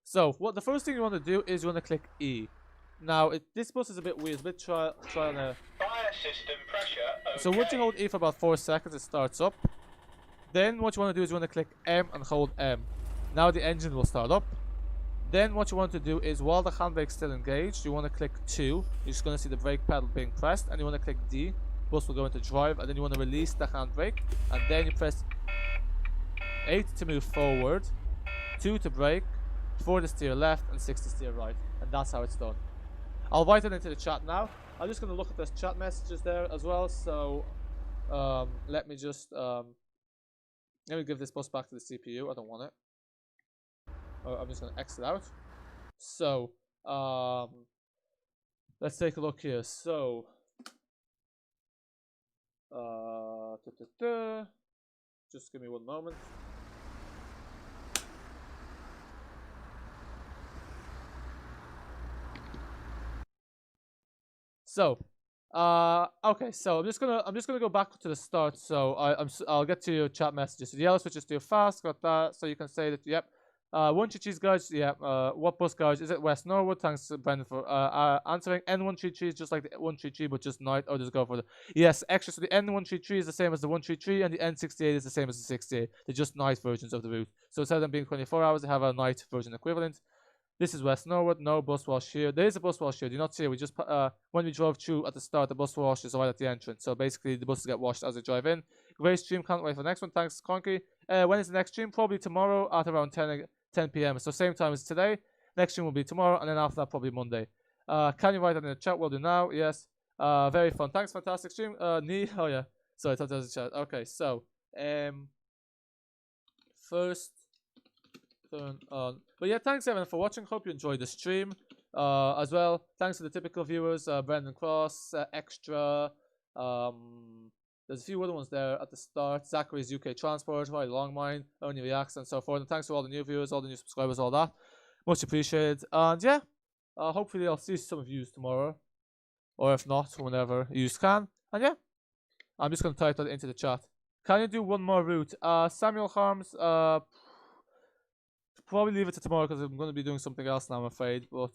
so what the first thing you want to do is you want to click E. Now, this bus is a bit weird, it's a bit trial and error. Fire system pressure, okay. So once you hold E for about 4 seconds, it starts up. Then what you want to do is you want to click M and hold M. Now the engine will start up. Then what you want to do is while the handbrake's still engaged, you want to click 2. You're just going to see the brake pedal being pressed, and you want to click D. Bus will go into drive, and then you want to release the handbrake, and then you press 8 to move forward, 2 to brake, 4 to steer left, and 6 to steer right. And that's how it's done. I'll write it into the chat now. I'm just going to look at the chat messages there as well. So let me just let me give this bus back to the CPU. I don't want it. I'm just going to exit out. So let's take a look here. So just give me one moment. So, okay. So I'm just gonna go back to the start. So I'll get to your chat messages. So the yellow switch is too fast. Got that. So you can say that. Yep. 133's garage. Yeah. What bus garage is it? West Norwood. Thanks to Brendan for answering. N133 is just like the 133, but just night. Or just go for the extra. So the N133 is the same as the 133, and the N68 is the same as the 68. They're just night versions of the route. So instead of them being 24 hours, they have a night version equivalent. This is West Norwood, no bus wash here. There is a bus wash here, do you not see it? We just, when we drove through at the start, the bus wash is right at the entrance. So basically, the buses get washed as they drive in. Great stream, can't wait for the next one. Thanks, Conky. When is the next stream? Probably tomorrow at around 10 10 p.m. So same time as today. Next stream will be tomorrow, and then after that probably Monday. Can you write that in the chat? Will do now. Yes. Very fun. Thanks, fantastic stream. Nee. Oh yeah. Sorry, I thought that was a chat. Okay, so first turn on. But yeah, thanks everyone for watching. Hope you enjoyed the stream. As well, thanks to the typical viewers, Brendan Cross, Extra. There's a few other ones there at the start. Zachary's UK Transport, Right Longmine, Only Reacts, and so forth. And thanks to all the new viewers, all the new subscribers, all that. Much appreciated. And yeah, hopefully I'll see some of you tomorrow, or if not, whenever you can. And yeah, I'm just gonna type that into the chat. Can you do one more route? Samuel Harms, probably leave it to tomorrow because I'm going to be doing something else now, I'm afraid. But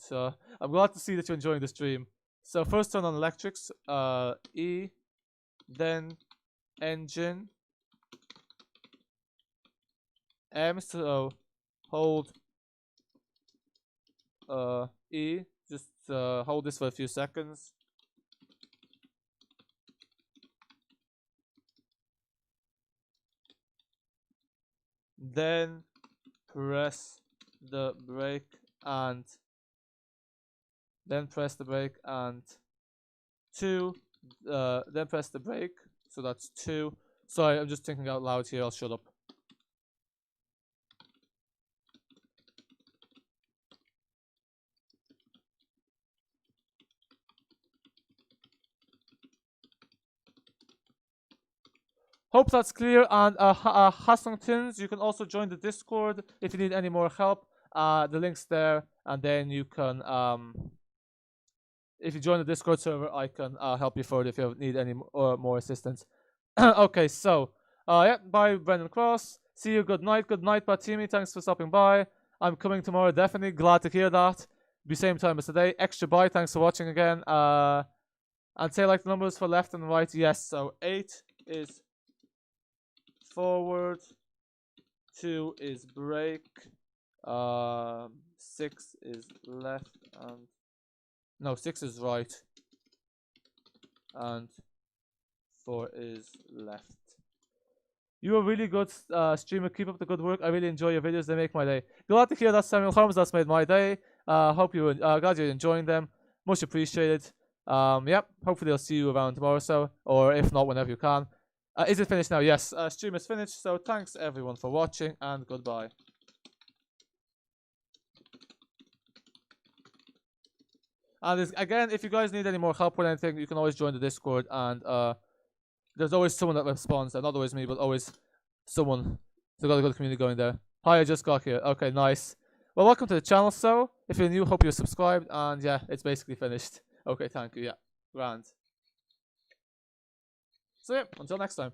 I'm glad to see that you're enjoying the stream. So first turn on electrics, E, then engine, M, so hold E, just hold this for a few seconds. Then press the brake and then press the brake and 2, then press the brake, so that's 2. Sorry, I'm just thinking out loud here, I'll shut up. Hope that's clear. And Hassingtons, you can also join the Discord if you need any more help. The link's there, and then you can, if you join the Discord server, I can help you further if you need any more assistance. Okay, so yeah, bye, Brendan Cross. See you. Good night, Batimi. Thanks for stopping by. I'm coming tomorrow. Definitely glad to hear that. Be same time as today. Extra bye. Thanks for watching again. And say like the numbers for left and right. Yes. So 8 is forward, 2 is brake, 6 is left, and no, 6 is right, and 4 is left. You are really good streamer. Keep up the good work. I really enjoy your videos. They make my day. Glad to hear that, Samuel Holmes. That's made my day. Hope you glad you're enjoying them. Much appreciated. Yep. Hopefully I'll see you around tomorrow, so, or if not, whenever you can. Is it finished now? Yes, stream is finished. So thanks everyone for watching, and goodbye. And again, if you guys need any more help with anything, you can always join the Discord, and there's always someone that responds, and not always me, but always someone. So got a good community going there. Hi, I just got here. Okay, nice. Well, welcome to the channel. So if you're new, hope you're subscribed, and yeah, it's basically finished. Okay, thank you. Yeah, grand. So yeah, until next time.